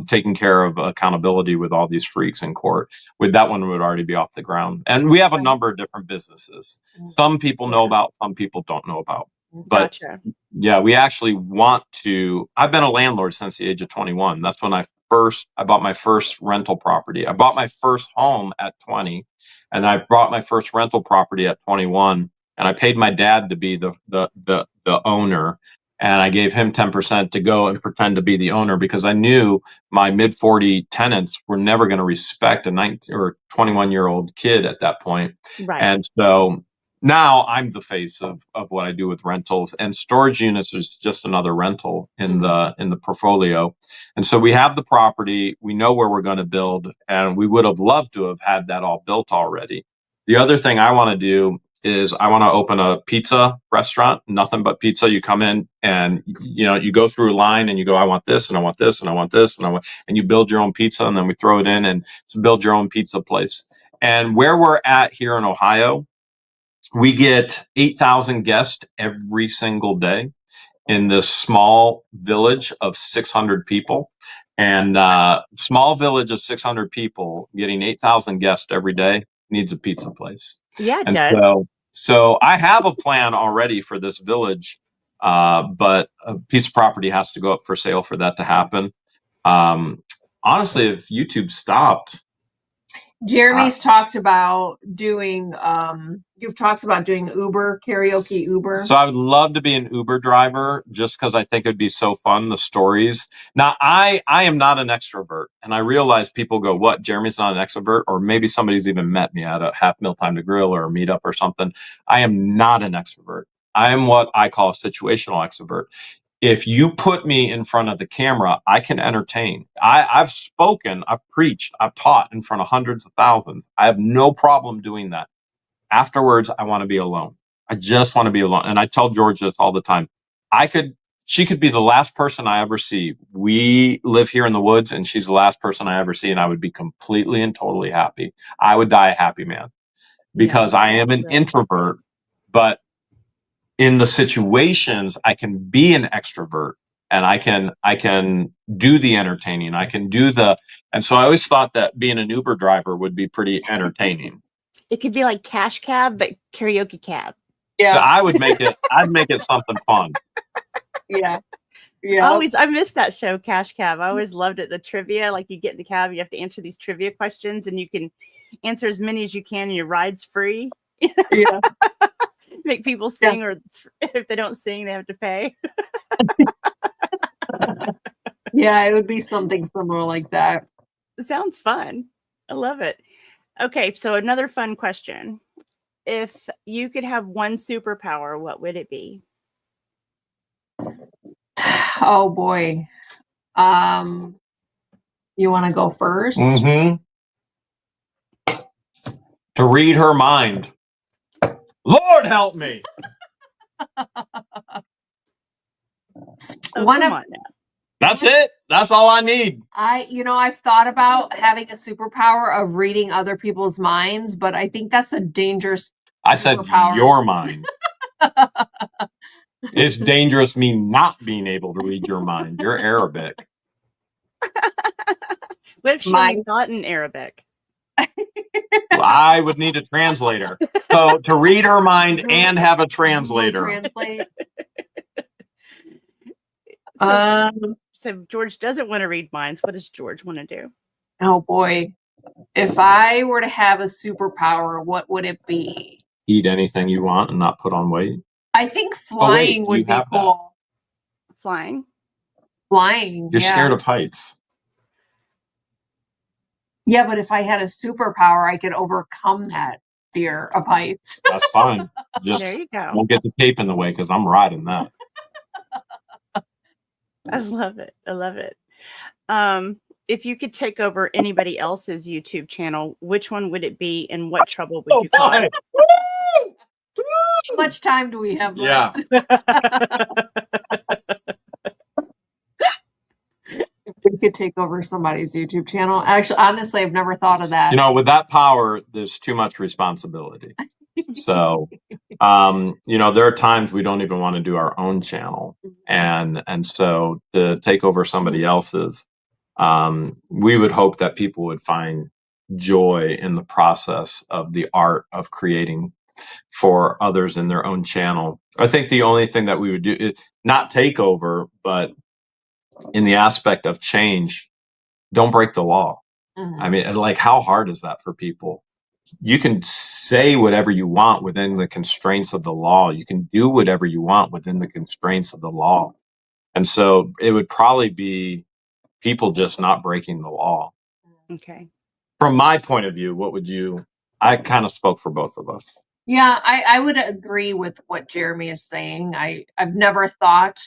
taking care of accountability with all these freaks in court. With that one would already be off the ground. And we have a number of different businesses. Some people know about, some people don't know about. But yeah, we actually want to. I've been a landlord since the age of 21. That's when I bought my first rental property. I bought my first home at 20, and I bought my first rental property at 21. And I paid my dad to be the owner. And I gave him 10% to go and pretend to be the owner, because I knew my mid-40 tenants were never going to respect a 19 or 21-year-old kid at that point. Right. And so now I'm the face of what I do with rentals, and storage units is just another rental in the portfolio. And so we have the property, we know where we're going to build, and we would have loved to have had that all built already. The other thing I want to do is I want to open a pizza restaurant, nothing but pizza. You come in and, you go through a line and you go, I want this and I want this and I want this and you build your own pizza, and then we throw it in and build your own pizza place. And where we're at here in Ohio, we get 8,000 guests every single day in this small village of 600 people. And small village of 600 people getting 8,000 guests every day needs a pizza place. Yeah, it And does. so I have a plan already for this village, but a piece of property has to go up for sale for that to happen. Honestly, if YouTube stopped, Jeremy's talked about doing, you've talked about doing Uber, karaoke Uber. So I would love to be an Uber driver, just because I think it'd be so fun, the stories. Now, I am not an extrovert, and I realize people go, what, Jeremy's not an extrovert? Or maybe somebody's even met me at a half meal time to grill or a meetup or something. I am not an extrovert. I am what I call a situational extrovert. If you put me in front of the camera, I can entertain. I've spoken, I've preached, I've taught in front of hundreds of thousands. I have no problem doing that. Afterwards, I want to be alone. I just want to be alone. And I tell George this all the time. She could be the last person I ever see. We live here in the woods, and she's the last person I ever see, and I would be completely and totally happy. I would die a happy man, because I am an introvert, but in the situations, I can be an extrovert, and I can do the entertaining. I can do and so I always thought that being an Uber driver would be pretty entertaining. It could be like Cash Cab, but karaoke cab. Yeah. So I'd make it something fun. Yeah. Yeah. I missed that show, Cash Cab. I always loved it. The trivia, like you get in the cab, you have to answer these trivia questions, and you can answer as many as you can, and your ride's free. Yeah. Make people sing, or if they don't sing, they have to pay. Yeah, it would be something similar like that. It sounds fun. I love it. Okay, so another fun question. If you could have one superpower, what would it be? Oh boy. You want to go first? Mm-hmm. To read her mind. Lord help me. Come on now. That's it. That's all I need. I've thought about having a superpower of reading other people's minds, but I think that's a dangerous I said superpower. your mind. It's dangerous me not being able to read your mind. You're Arabic. What if she only thought in Arabic? Well, I would need a translator. So to read her mind and have a translator. Translate. So George doesn't want to read minds. What does George want to do? Oh boy. If I were to have a superpower, what would it be? Eat anything you want and not put on weight. I think flying would be cool. Flying? Flying. You're scared of heights. Yeah, but if I had a superpower, I could overcome that fear of heights. That's fine. Just there you go. Won't get the tape in the way, because I'm riding that. I love it. I love it. If you could take over anybody else's YouTube channel, which one would it be, and what trouble would you cause? How much time do we have left? If we could take over somebody's YouTube channel. Actually, honestly, I've never thought of that. With that power, there's too much responsibility. So, there are times we don't even want to do our own channel. And so to take over somebody else's, we would hope that people would find joy in the process of the art of creating for others in their own channel. I think the only thing that we would do is not take over, but in the aspect of change, don't break the law. I mean, like, how hard is that for people? say whatever you want within the constraints of the law. You can do whatever you want within the constraints of the law. And so it would probably be people just not breaking the law. Okay. From my point of view, I kind of spoke for both of us. Yeah, I would agree with what Jeremy is saying. I've never thought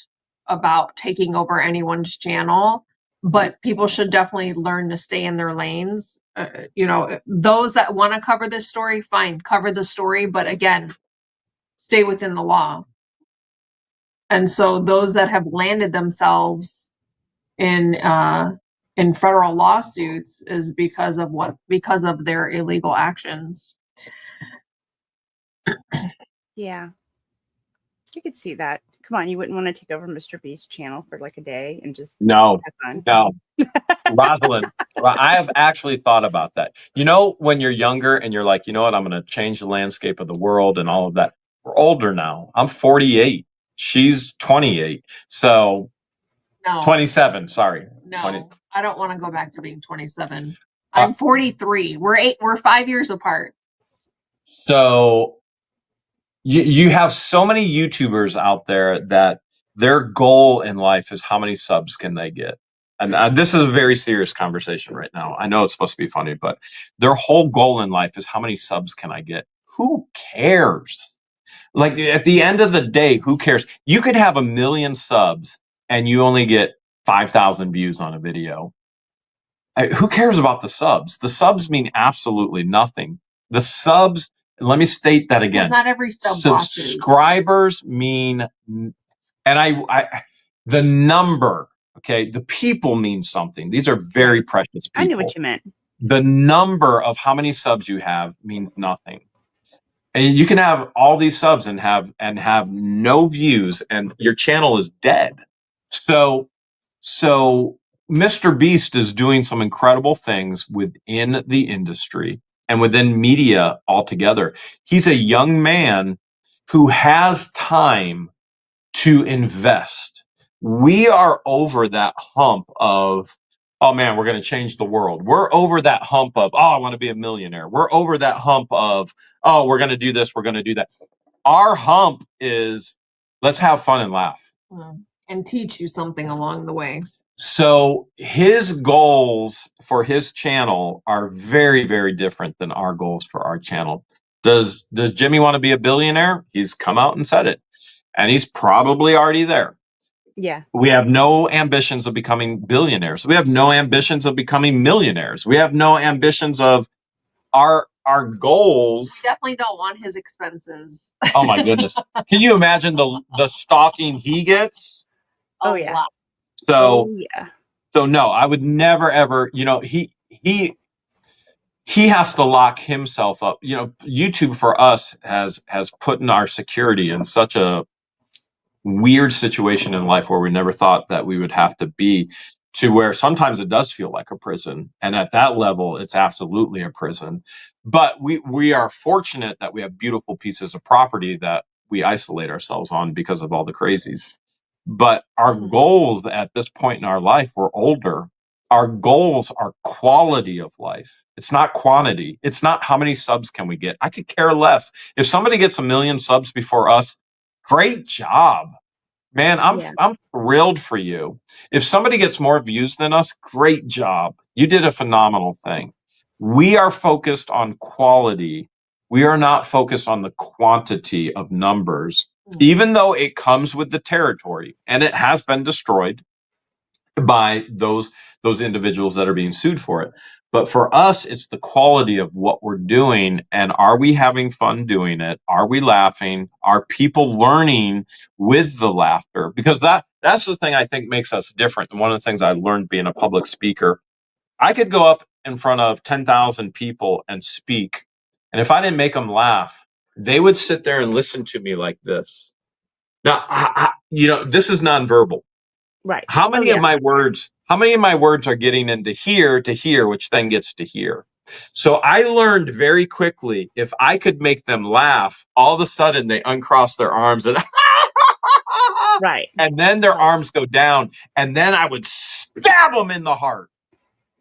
about taking over anyone's channel, but people should definitely learn to stay in their lanes. Those that want to cover this story, fine, cover the story, but again, stay within the law. And so those that have landed themselves in federal lawsuits is because of their illegal actions. Yeah. I could see that. Come on, you wouldn't want to take over Mr. Beast's channel for like a day and just No, have fun. no. Rosalind, I have actually thought about that. When you're younger and you're like, you know what, I'm going to change the landscape of the world and all of that. We're older now. I'm 48. She's 28. So No. 27, sorry. No, 20. I don't want to go back to being 27. I'm 43. We're 5 years apart. So you have so many YouTubers out there that their goal in life is how many subs can they get. And this is a very serious conversation right now. I know it's supposed to be funny, but their whole goal in life is how many subs can I get? Who cares? Like at the end of the day, who cares? You could have 1 million subs and you only get 5,000 views on a video. Who cares about the subs? The subs mean absolutely nothing. The subs, let me state that again. Because not every sub subscribers mean, and I the number, okay, the people mean something. These are very precious people. I knew what you meant. The number of how many subs you have means nothing. And you can have all these subs and have no views, and your channel is dead. So Mr. Beast is doing some incredible things within the industry and within media altogether. He's a young man who has time to invest. We are over that hump of, oh man, we're going to change the world. We're over that hump of, oh, I want to be a millionaire. We're over that hump of, oh, we're going to do this, we're going to do that. Our hump is, let's have fun and laugh. And teach you something along the way. So his goals for his channel are very, very different than our goals for our channel. Does Jimmy want to be a billionaire? He's come out and said it. And he's probably already there. Yeah. We have no ambitions of becoming billionaires. We have no ambitions of becoming millionaires. We have no ambitions of our goals. We definitely don't want his expenses. Oh my goodness. Can you imagine the stalking he gets? Oh yeah. So So no, I would never ever, he has to lock himself up. YouTube for us has put in our security in such a weird situation in life where we never thought that we would have to be, to where sometimes it does feel like a prison. And at that level, it's absolutely a prison. But we are fortunate that we have beautiful pieces of property that we isolate ourselves on because of all the crazies. But our goals at this point in our life, we're older. Our goals are quality of life. It's not quantity. It's not how many subs can we get. I could care less. If somebody gets 1 million subs before us, great job, man. I'm thrilled for you. If somebody gets more views than us, great job. You did a phenomenal thing. We are focused on quality. We are not focused on the quantity of numbers, even though it comes with the territory and it has been destroyed by those individuals that are being sued for it. But for us, it's the quality of what we're doing. And are we having fun doing it? Are we laughing? Are people learning with the laughter? Because that's the thing I think makes us different. And one of the things I learned being a public speaker, I could go up in front of 10,000 people and speak. And if I didn't make them laugh, they would sit there and listen to me like this. Now, this is nonverbal. Right. How many of my words are getting into here to here, which then gets to here? So I learned very quickly, if I could make them laugh, all of a sudden they uncross their arms and right. And then their arms go down, and then I would stab them in the heart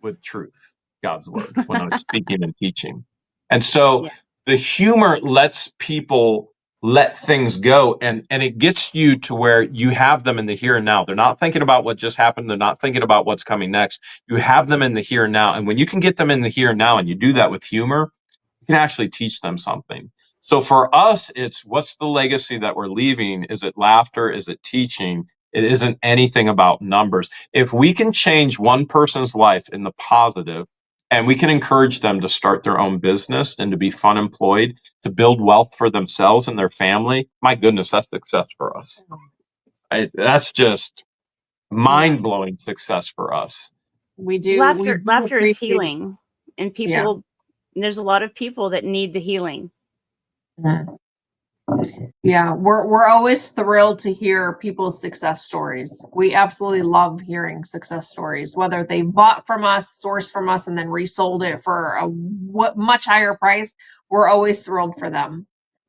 with truth, God's word, when I'm speaking and teaching. And so Yeah. the humor lets people let things go, and it gets you to where you have them in the here and now. They're not thinking about what just happened. They're not thinking about what's coming next. You have them in the here and now. And when you can get them in the here and now and you do that with humor, you can actually teach them something. So for us, it's what's the legacy that we're leaving? Is it laughter? Is it teaching? It isn't anything about numbers. If we can change one person's life in the positive, and we can encourage them to start their own business and to be fun employed, to build wealth for themselves and their family, my goodness, that's success for us. That's just mind-blowing success for us. We do. Laughter is appreciate- healing, and people. There's a lot of people that need the healing. Yeah, we're always thrilled to hear people's success stories. We absolutely love hearing success stories, whether they bought from us, sourced from us, and then resold it for a much higher price. We're always thrilled for them.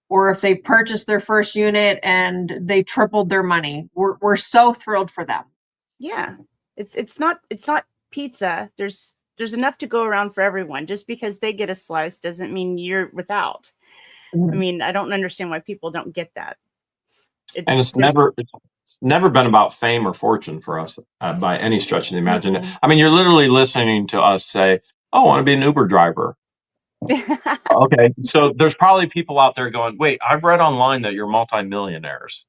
Or if they purchased their first unit and they tripled their money, we're so thrilled for them. Yeah, it's not pizza. There's enough to go around for everyone. Just because they get a slice doesn't mean you're without. I mean, I don't understand why people don't get that. It's never been about fame or fortune for us by any stretch of the imagination. I mean, you're literally listening to us say, "Oh, I want to be an Uber driver." Okay, so there's probably people out there going, "Wait, I've read online that you're multimillionaires."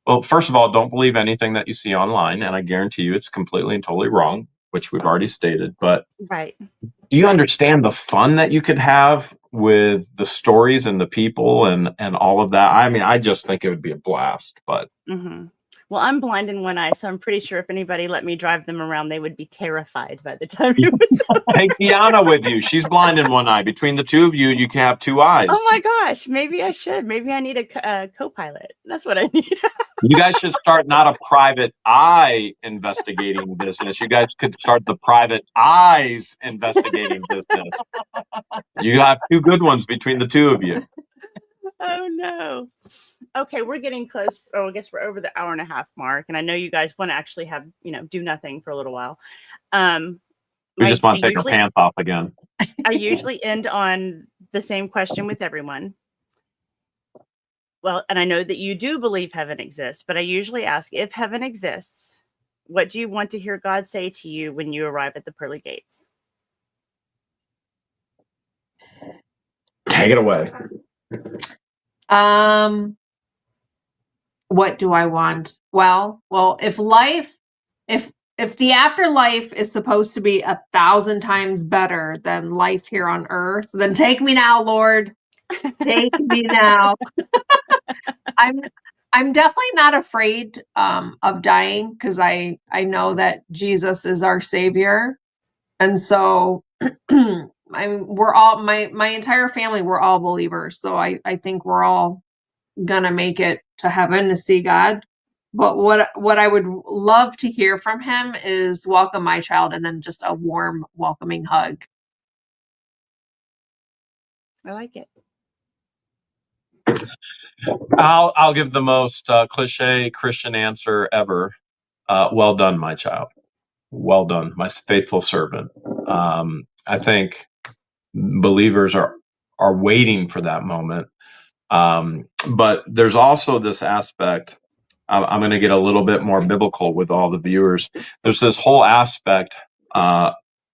Well, first of all, don't believe anything that you see online, and I guarantee you it's completely and totally wrong, which we've already stated. But Right. do you understand the fun that you could have with the stories and the people and all of that? I mean, I just think it would be a blast. But Well, I'm blind in one eye, so I'm pretty sure if anybody let me drive them around, they would be terrified by the time it was over. Take Deanna with you. She's blind in one eye. Between the two of you, you can have two eyes. Oh my gosh, maybe I should. Maybe I need a co-pilot. That's what I need. You guys should start not a private eye investigating business. You guys could start the private eyes investigating business. You have two good ones between the two of you. Oh no. Okay, we're getting close. Oh, I guess we're over the hour and a half mark, and I know you guys want to actually have do nothing for a little while. We just want to take our pants off again. I usually end on the same question with everyone. Well, and I know that you do believe heaven exists, but I usually ask, if heaven exists, what do you want to hear God say to you when you arrive at the pearly gates? Take it away. What do I want? Well, if the afterlife is supposed to be 1,000 times better than life here on earth, then take me now, Lord. Take me now. I'm definitely not afraid of dying, because I know that Jesus is our savior, and so we're all my entire family. We're all believers, so I think we're all gonna make it to heaven to see God. But what I would love to hear from him is welcome my child, and then just a warm, welcoming hug. I like it. I'll give the most cliche Christian answer ever. Well done, my child. Well done, my faithful servant. I think believers are waiting for that moment. But there's also this aspect. I'm going to get a little bit more biblical with all the viewers. There's this whole aspect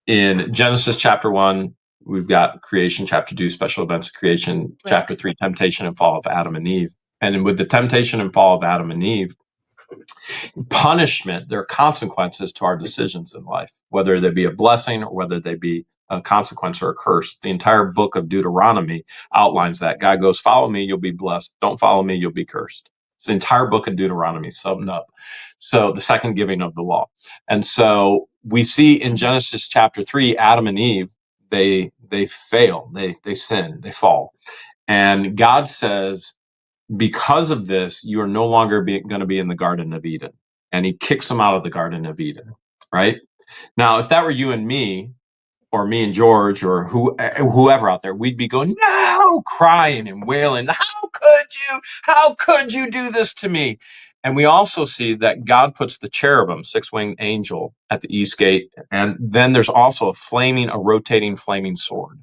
in Genesis chapter 1. We've got creation, chapter 2, special events of creation, right. Chapter 3, temptation and fall of Adam and Eve. And with the temptation and fall of Adam and Eve, punishment, there are consequences to our decisions in life, whether they be a blessing or whether they be a consequence or a curse. The entire book of Deuteronomy outlines that. God goes, follow me, you'll be blessed. Don't follow me, you'll be cursed. It's the entire book of Deuteronomy summed up. So the second giving of the law. And so we see in Genesis chapter 3, Adam and Eve, they fail, they sin, they fall. And God says, because of this, you are no longer going to be in the Garden of Eden. And he kicks them out of the Garden of Eden, right? Now, if that were you and me, or me and George, or whoever out there, we'd be going, no, crying and wailing. How could you do this to me? And we also see that God puts the cherubim, six-winged angel, at the east gate. And then there's also a rotating flaming sword.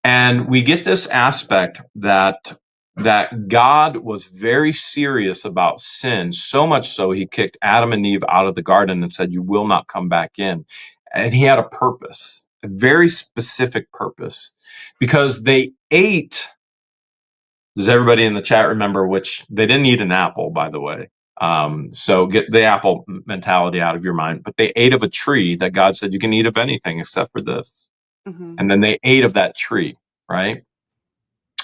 And we get this aspect that God was very serious about sin, so much so he kicked Adam and Eve out of the garden and said, you will not come back in. And he had a purpose, a very specific purpose, because they ate. Does everybody in the chat remember which? They didn't eat an apple, by the way. So get the apple mentality out of your mind. But they ate of a tree that God said you can eat of anything except for this. Mm-hmm. And then they ate of that tree, right?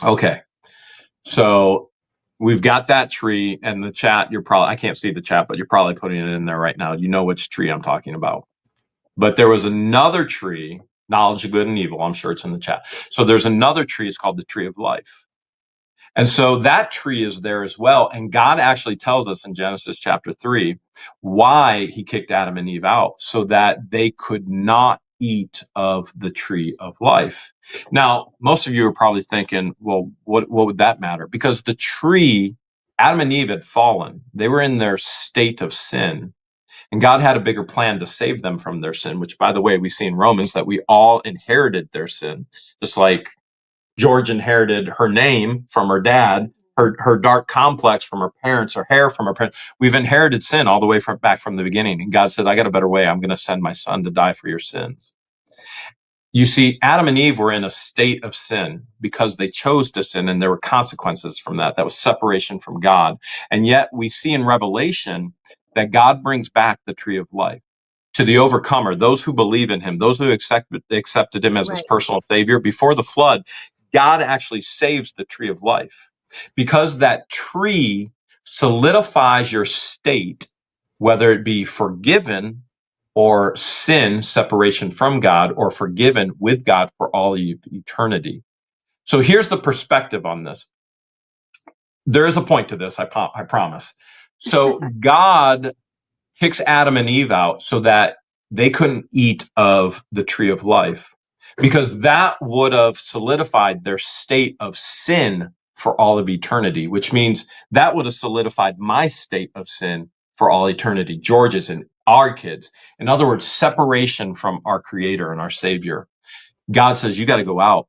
Okay. So we've got that tree, and the chat, I can't see the chat, but you're probably putting it in there right now. You know which tree I'm talking about. But there was another tree, knowledge of good and evil. I'm sure it's in the chat. So there's another tree. It's called the tree of life. And so that tree is there as well. And God actually tells us in Genesis chapter 3 why he kicked Adam and Eve out, so that they could not eat of the tree of life. Now, most of you are probably thinking, well, what would that matter? Because the tree, Adam and Eve had fallen. They were in their state of sin. And God had a bigger plan to save them from their sin, which, by the way, we see in Romans that we all inherited their sin, just like George inherited her name from her dad, her dark complex from her parents, her hair from her parents. We've inherited sin all the way back from the beginning. And God said, I got a better way. I'm going to send my son to die for your sins. You see, Adam and Eve were in a state of sin because they chose to sin, and there were consequences from that. That was separation from God. And yet we see in Revelation that God brings back the tree of life to the overcomer, those who believe in him, those who accepted him as his personal savior. Before the flood, God actually saves the tree of life, because that tree solidifies your state, whether it be forgiven or sin, separation from God, or forgiven with God for all eternity. So here's the perspective on this. There is a point to this, I promise. So God kicks Adam and Eve out so that they couldn't eat of the tree of life, because that would have solidified their state of sin for all of eternity, which means that would have solidified my state of sin for all eternity, George's and our kids. In other words, separation from our creator and our savior. God says, you got to go out,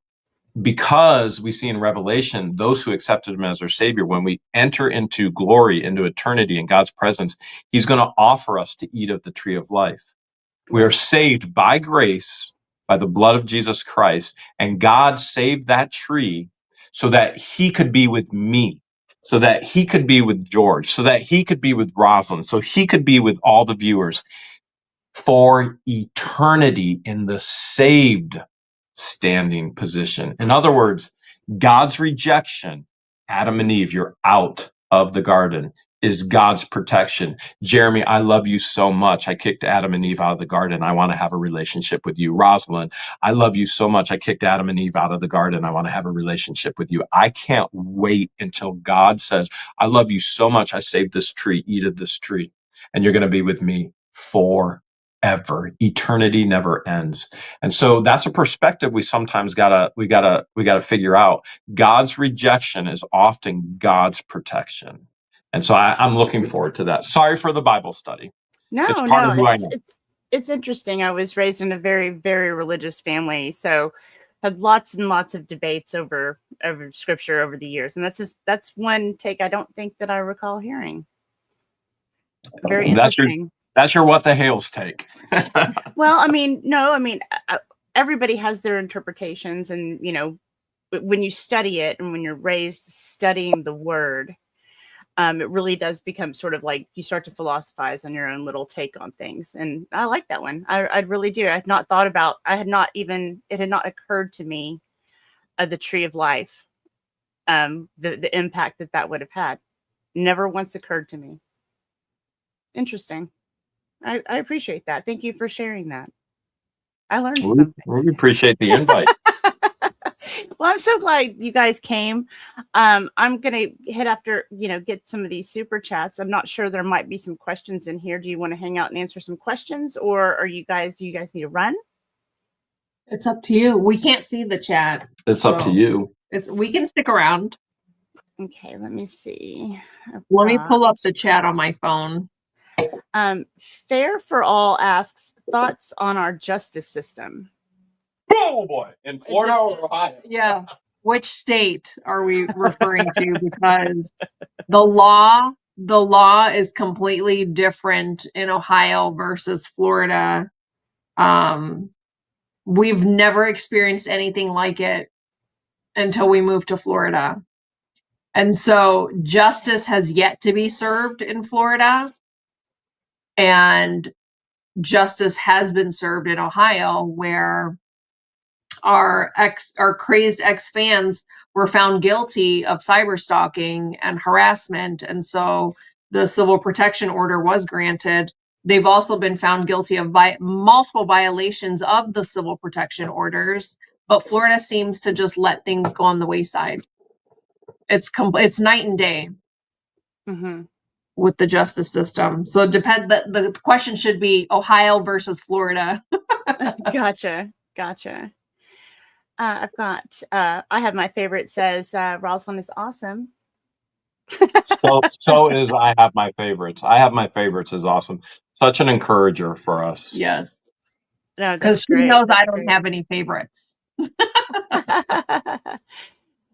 because we see in Revelation, those who accepted him as their savior, when we enter into glory, into eternity in God's presence, he's going to offer us to eat of the tree of life. We are saved by grace, by the blood of Jesus Christ, and God saved that tree so that he could be with me, so that he could be with George, so that he could be with Rosalind, so he could be with all the viewers for eternity in the saved standing position. In other words, God's rejection, Adam and Eve, you're out of the garden, is God's protection. Jeremy, I love you so much. I kicked Adam and Eve out of the garden. I want to have a relationship with you. Rosalind, I love you so much. I kicked Adam and Eve out of the garden. I want to have a relationship with you. I can't wait until God says, I love you so much. I saved this tree. Eat of this tree, and you're going to be with me forever. Eternity never ends. And so that's a perspective we sometimes gotta figure out. God's rejection is often God's protection. And so I'm looking forward to that. Sorry for the Bible study. It's part of who I am. It's interesting. I was raised in a very, very religious family, so had lots and lots of debates over scripture over the years. And that's one take I don't think that I recall hearing. Very interesting. That's your what the hails take. Well, everybody has their interpretations, and when you study it and when you're raised studying the word, it really does become sort of like you start to philosophize on your own little take on things. And I like that one. I really do. I had not thought about, it had not occurred to me, the tree of life, the impact that would have had. Never once occurred to me. Interesting. I appreciate that. Thank you for sharing that. I learned something. We appreciate the invite. Well, I'm so glad you guys came. I'm going to head after, get some of these super chats. I'm not sure, there might be some questions in here. Do you want to hang out and answer some questions, or do you guys need to run? It's up to you. We can't see the chat. It's up to you. We can stick around. Okay, let me see. Let me pull up the chat on my phone. Fair for All asks, thoughts on our justice system? Oh boy, in Florida or Ohio? Yeah. Which state are we referring to? Because the law is completely different in Ohio versus Florida. We've never experienced anything like it until we moved to Florida. And so justice has yet to be served in Florida. And justice has been served in Ohio, where our crazed ex-fans were found guilty of cyber stalking and harassment. And so the civil protection order was granted. They've also been found guilty of multiple violations of the civil protection orders, but Florida seems to just let things go on the wayside. It's night and day with the justice system. So the question should be Ohio versus Florida. Gotcha. I've got, I have my favorite says, Rosalind is awesome. So is I have my favorites. I have my favorites is awesome. Such an encourager for us. Yes. No, because she knows I don't have any favorites.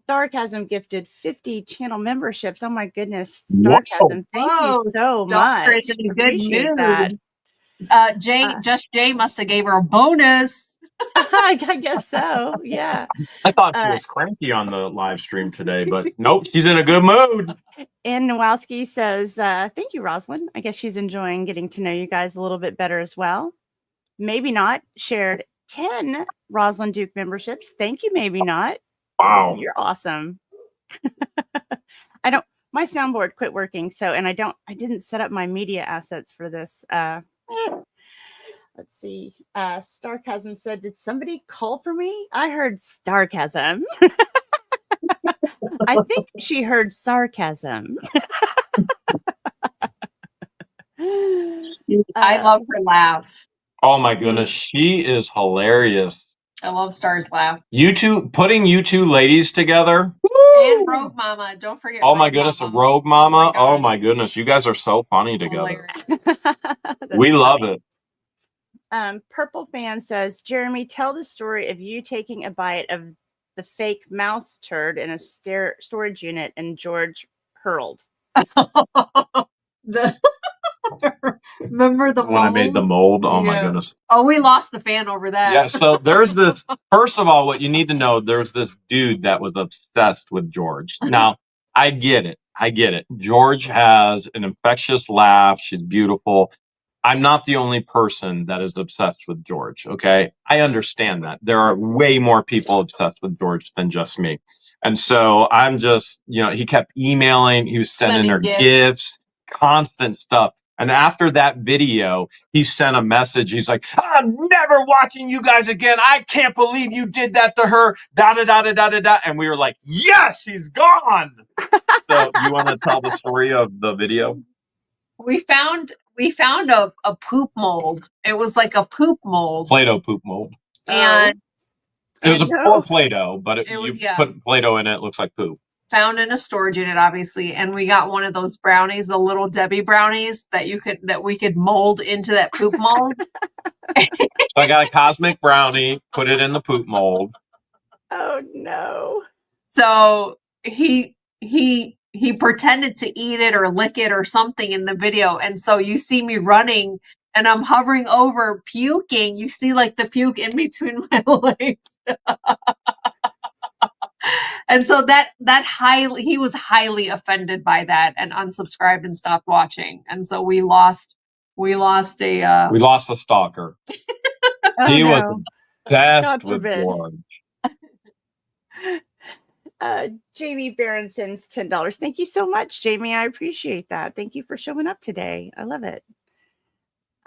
Sarcasm gifted 50 channel memberships. Oh my goodness. Sarcasm. Thank you so much. Appreciate that. Jay must have gave her a bonus. I guess so. Yeah. I thought she was cranky on the live stream today, but nope, she's in a good mood. And Nowalski says, thank you, Rosalind. I guess she's enjoying getting to know you guys a little bit better as well. Maybe Not shared 10 Rosalind Duke memberships. Thank you, Maybe Not. Wow. You're awesome. My soundboard quit working. So, and I didn't set up my media assets for this. Let's see. Starcasm said, did somebody call for me? I heard Starcasm. I think she heard sarcasm. I love her laugh. Oh my goodness. She is hilarious. I love Star's laugh. Putting you two ladies together. And Rogue Mama. Don't forget. Oh my goodness. Rogue Mama. Oh my goodness. You guys are so funny together. We love it. Purple Fan says, Jeremy, tell the story of you taking a bite of the fake mouse turd in a storage unit and George hurled. Remember the mold? When I made the mold? Oh my goodness. Oh, we lost the fan over that. Yeah, so there's this, first of all, what you need to know, there's this dude that was obsessed with George. Now, I get it. George has an infectious laugh. She's beautiful. I'm not the only person that is obsessed with George, okay? I understand that. There are way more people obsessed with George than just me. And so I'm just, he kept emailing. He was sending her gifts, constant stuff. And after that video, he sent a message. He's like, I'm never watching you guys again. I can't believe you did that to her. Da-da-da-da-da-da-da. And we were like, yes, he's gone. So you want to tell the story of the video? We found a poop mold. It was like a poop mold. Play-Doh poop mold. And it was a poor Play-Doh, but you put Play-Doh in it, it looks like poop. Found in a storage unit, obviously, and we got one of those brownies, the little Debbie brownies that we could mold into that poop mold. So I got a cosmic brownie, put it in the poop mold. Oh no! So he pretended to eat it or lick it or something in the video, and so you see me running, and I'm hovering over puking. You see like the puke in between my legs. And so he was highly offended by that and unsubscribed and stopped watching. And so we lost a stalker. Oh, he no. was obsessed with George. Jamie Barron sends $10. Thank you so much, Jamie. I appreciate that. Thank you for showing up today. I love it.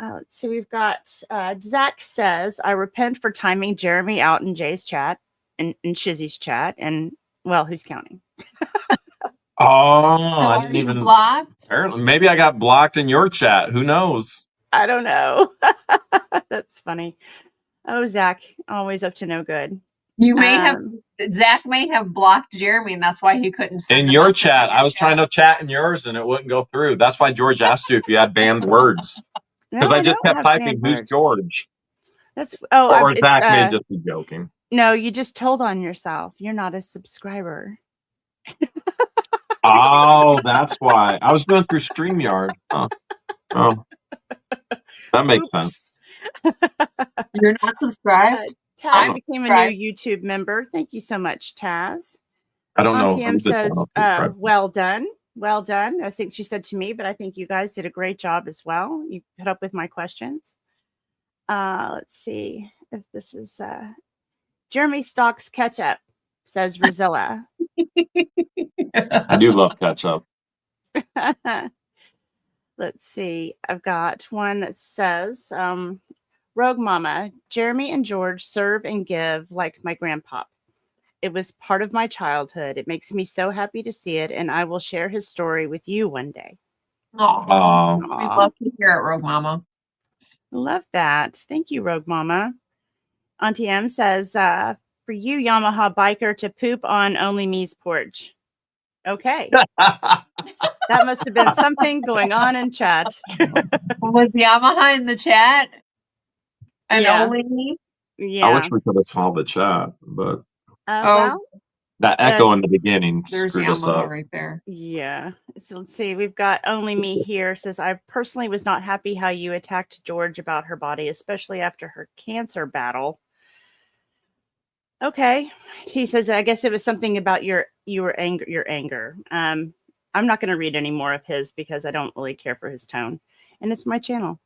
Let's see. We've got Zach says, I repent for timing Jeremy out in Jay's chat. In Shizzy's chat, and well, who's counting? I didn't even blocked. Apparently, maybe I got blocked in your chat. Who knows? I don't know. That's funny. Oh, Zach, always up to no good. Zach may have blocked Jeremy, and that's why he couldn't. In your chat, I was trying to chat in yours, and it wouldn't go through. That's why George asked you if you had banned words, because I just kept typing, "Who's George?" That's Or it's Zach may just be joking. no, you just told on yourself. You're not a subscriber. Oh, that's why. I was going through StreamYard. Oh, that makes sense. You're not subscribed? Taz became a new YouTube member. Thank you so much, Taz. I don't know. Auntie M says, well done. Well done. I think she said to me, but I think you guys did a great job as well. You put up with my questions. Let's see if this is Jeremy Stocks Ketchup, says Rosilla. I do love ketchup. Let's see. I've got one that says, Rogue Mama, Jeremy and George serve and give like my grandpa. It was part of my childhood. It makes me so happy to see it, and I will share his story with you one day. Oh, we'd love to hear it, Rogue Mama. Love that. Thank you, Rogue Mama. Auntie M says, for you, Yamaha biker, to poop on Only Me's porch. Okay. That must have been something going on in chat. Was Yamaha in the chat? And Yeah. Only Me? Yeah. I wish we could have saw the chat, but well, that echo in the beginning there's screwed us Yamaha up. right there. Yeah. So let's see. We've got Only Me here. Says, I personally was not happy how you attacked George about her body, especially after her cancer battle. Okay. He says, I guess it was something about your anger. I'm not going to read any more of his because I don't really care for his tone, and it's my channel.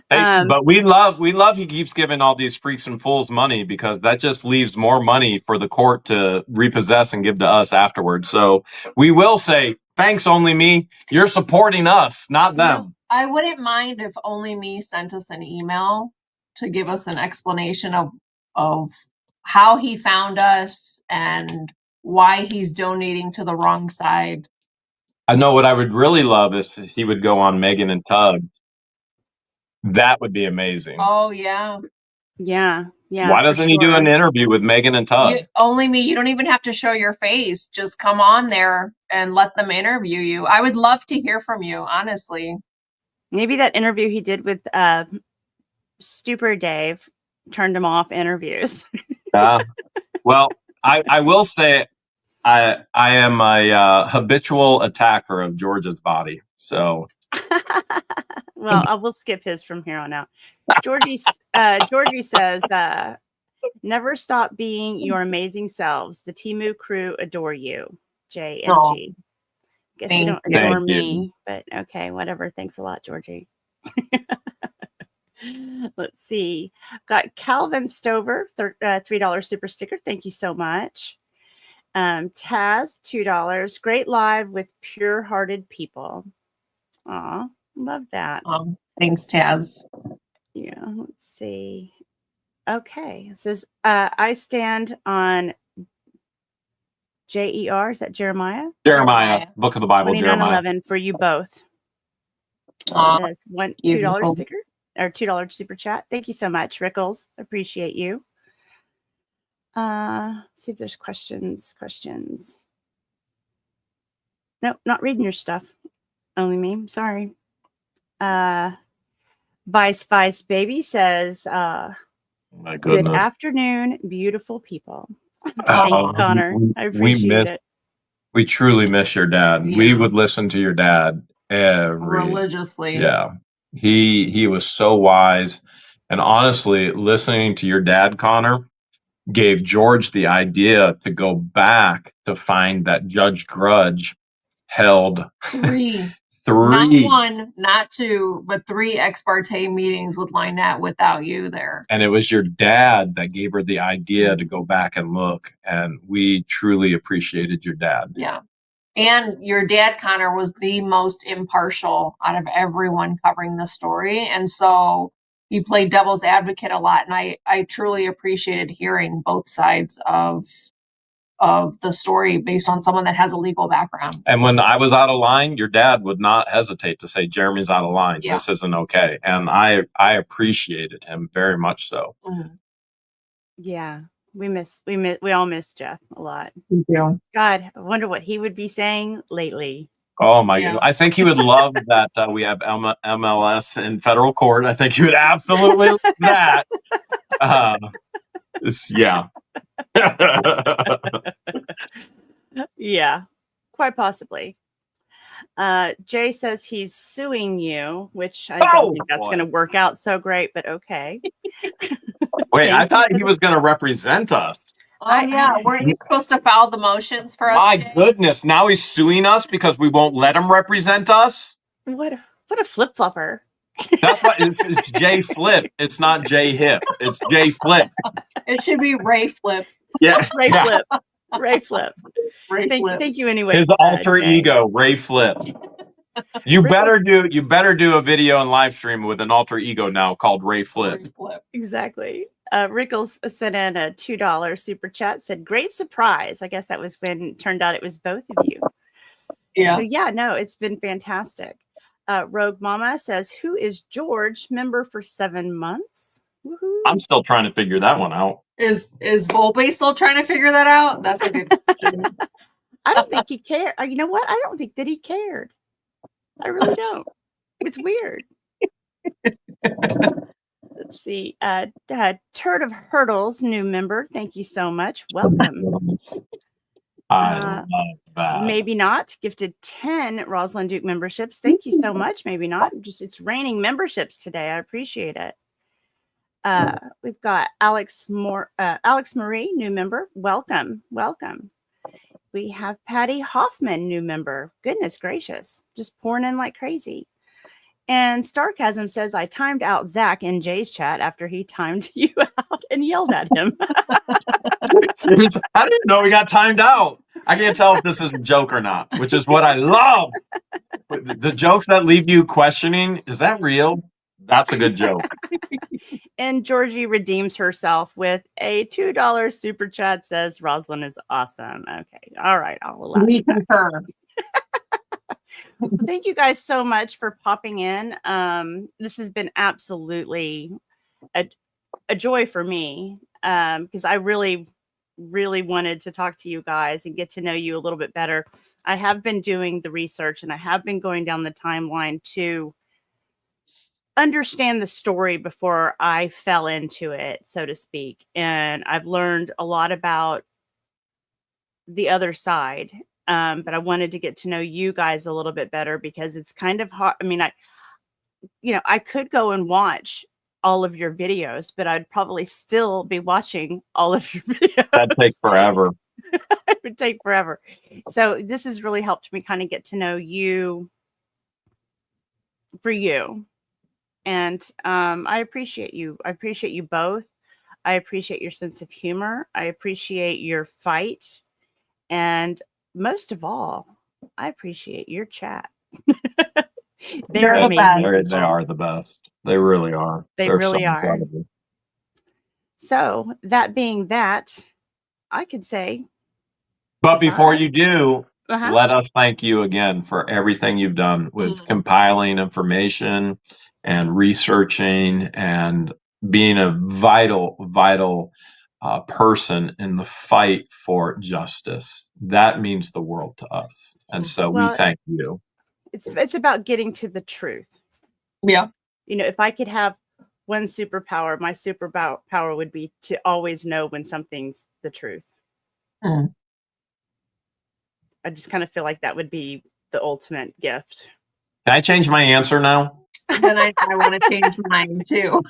Hey, but we love he keeps giving all these freaks and fools money, because that just leaves more money for the court to repossess and give to us afterwards. So we will say, thanks, Only Me. You're supporting us, not them. I wouldn't mind if Only Me sent us an email to give us an explanation of how he found us and why he's donating to the wrong side. I know what I would really love is if he would go on Megan and Tug. That would be amazing. Oh, yeah. Yeah. Why doesn't he do an interview with Megan and Tug? Only Me, you don't even have to show your face. Just come on there and let them interview you. I would love to hear from you, honestly. Maybe that interview he did with Stupor Dave turned him off interviews. Well, I will say I am a habitual attacker of George's body. So well, I will skip his from here on out. Georgie says, never stop being your amazing selves. The Temu crew adore you. J and G. Guess they don't adore me, but okay, whatever. Thanks a lot, Georgie. Let's see. Got Calvin Stover, $3 super sticker. Thank you so much. Taz, $2. Great live with pure-hearted people. Aw, love that. Thanks, Taz. Yeah, let's see. Okay, it says, I stand on JER. Is that Jeremiah? Jeremiah, Book of the Bible, Jeremiah. 29:11 for you both. That's $2 sticker or $2 super chat. Thank you so much, Rickles. Appreciate you. See if there's questions. Nope, not reading your stuff. Only Me. Sorry. Vice Baby says, my goodness. Good afternoon, beautiful people. Thank you, Connor. I appreciate it. We truly miss your dad. Yeah. We would listen to your dad religiously. Yeah. He was so wise. And honestly, listening to your dad, Connor, gave George the idea to go back to find that Judge Grudge held three. Not one, not two, but 3 ex parte meetings with Lynette without you there. And it was your dad that gave her the idea to go back and look. And we truly appreciated your dad. Yeah. And your dad, Connor, was the most impartial out of everyone covering the story. And so he played devil's advocate a lot. And I truly appreciated hearing both sides of the story based on someone that has a legal background. And when I was out of line, your dad would not hesitate to say, Jeremy's out of line. Yeah. This isn't okay. And I appreciated him very much so. Mm-hmm. Yeah. We all miss Jeff a lot. Thank you. God, I wonder what he would be saying lately. Oh my Yeah. God. I think he would love that we have MLS in federal court. I think he would absolutely love that. Yeah. Yeah, quite possibly. Jay says he's suing you, which I don't think that's going to work out so great, but okay. Wait, I thought he was going to represent us. Oh yeah, weren't you supposed to file the motions for us? My today? goodness, now he's suing us because we won't let him represent us? What a flip-flopper. That's why it's Jay Flip. It's not Jay Hip. It's Jay Flip. It should be Ray Flip. Yeah. Ray Flip. Ray Flip. Ray Flip. Thank you anyway. His alter ego, Ray Flip. You better do a video and live stream with an alter ego now called Ray Flip. Ray Flip. Exactly. Rickles sent in a $2 super chat, said, great surprise. I guess that was when it turned out it was both of you. Yeah. So yeah, no, it's been fantastic. Rogue Mama says, who is George? Member for 7 months. Woohoo. I'm still trying to figure that one out. Is Volpe still trying to figure that out? That's a good question. I don't think he cared. You know what? I don't think that he cared. I really don't. It's weird. Let's see. Turd of Hurdles, new member. Thank you so much. Welcome. I love that. Maybe not. Gifted 10 Rosalind Duke memberships. Thank you so much. Maybe not. It's raining memberships today. I appreciate it. We've got Alex Marie, new member. Welcome. Welcome. We have Patty Hoffman, new member. Goodness gracious. Just pouring in like crazy. And Starchasm says, I timed out Zach in Jay's chat after he timed you out and yelled at him. I didn't know we got timed out. I can't tell if this is a joke or not, which is what I love. The jokes that leave you questioning, is that real? That's a good joke. And Georgie redeems herself with a $2 super chat, says Rosalind is awesome. Okay. All right. I'll allow you that. Thank you guys so much for popping in. This has been absolutely a joy for me because I really wanted to talk to you guys and get to know you a little bit better. I have been doing the research and I have been going down the timeline to understand the story before I fell into it, so to speak. And I've learned a lot about the other side. But I wanted to get to know you guys a little bit better because it's kind of hard. I mean, I could go and watch all of your videos, but I'd probably still be watching all of your videos. That'd take forever. It would take forever. So this has really helped me kind of get to know you for you. And I appreciate you. I appreciate you both. I appreciate your sense of humor. I appreciate your fight. And most of all, I appreciate your chat. They're amazing. They are the best. They really are. They're really so are. Incredible. So that being that, I could say. But before you do, let us thank you again for everything you've done with compiling information and researching and being a vital person in the fight for justice. That means the world to us. And so we thank you. It's about getting to the truth. Yeah. You know, if I could have one superpower, my superpower would be to always know when something's the truth. I just kind of feel like that would be the ultimate gift. Can I change my answer now? Then I want to change mine too.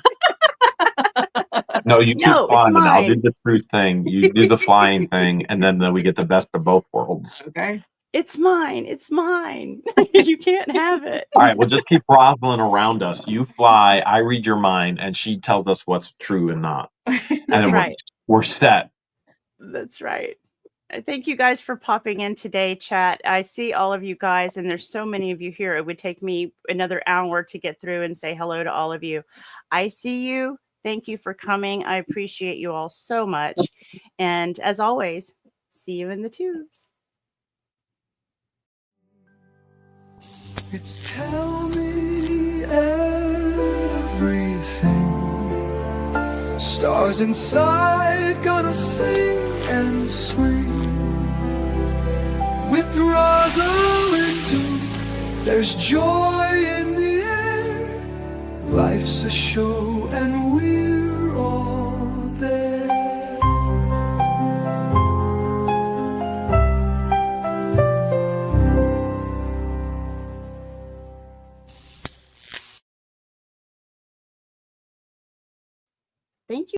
No, you keep flying. I'll do the truth thing. You do the flying thing, and then we get the best of both worlds. Okay. It's mine. It's mine. You can't have it. All right, we'll just keep Rosalind around us. You fly, I read your mind, and she tells us what's true and not. That's right. We're set. That's right. Thank you guys for popping in today, chat. I see all of you guys, and there's so many of you here. It would take me another hour to get through and say hello to all of you. I see you. Thank you for coming. I appreciate you all so much. And as always, see you in the tubes. It's tell me everything. Stars inside gonna sing and swing. with Rosalind too. There's joy in the air. Life's a show and we're all there. Thank you.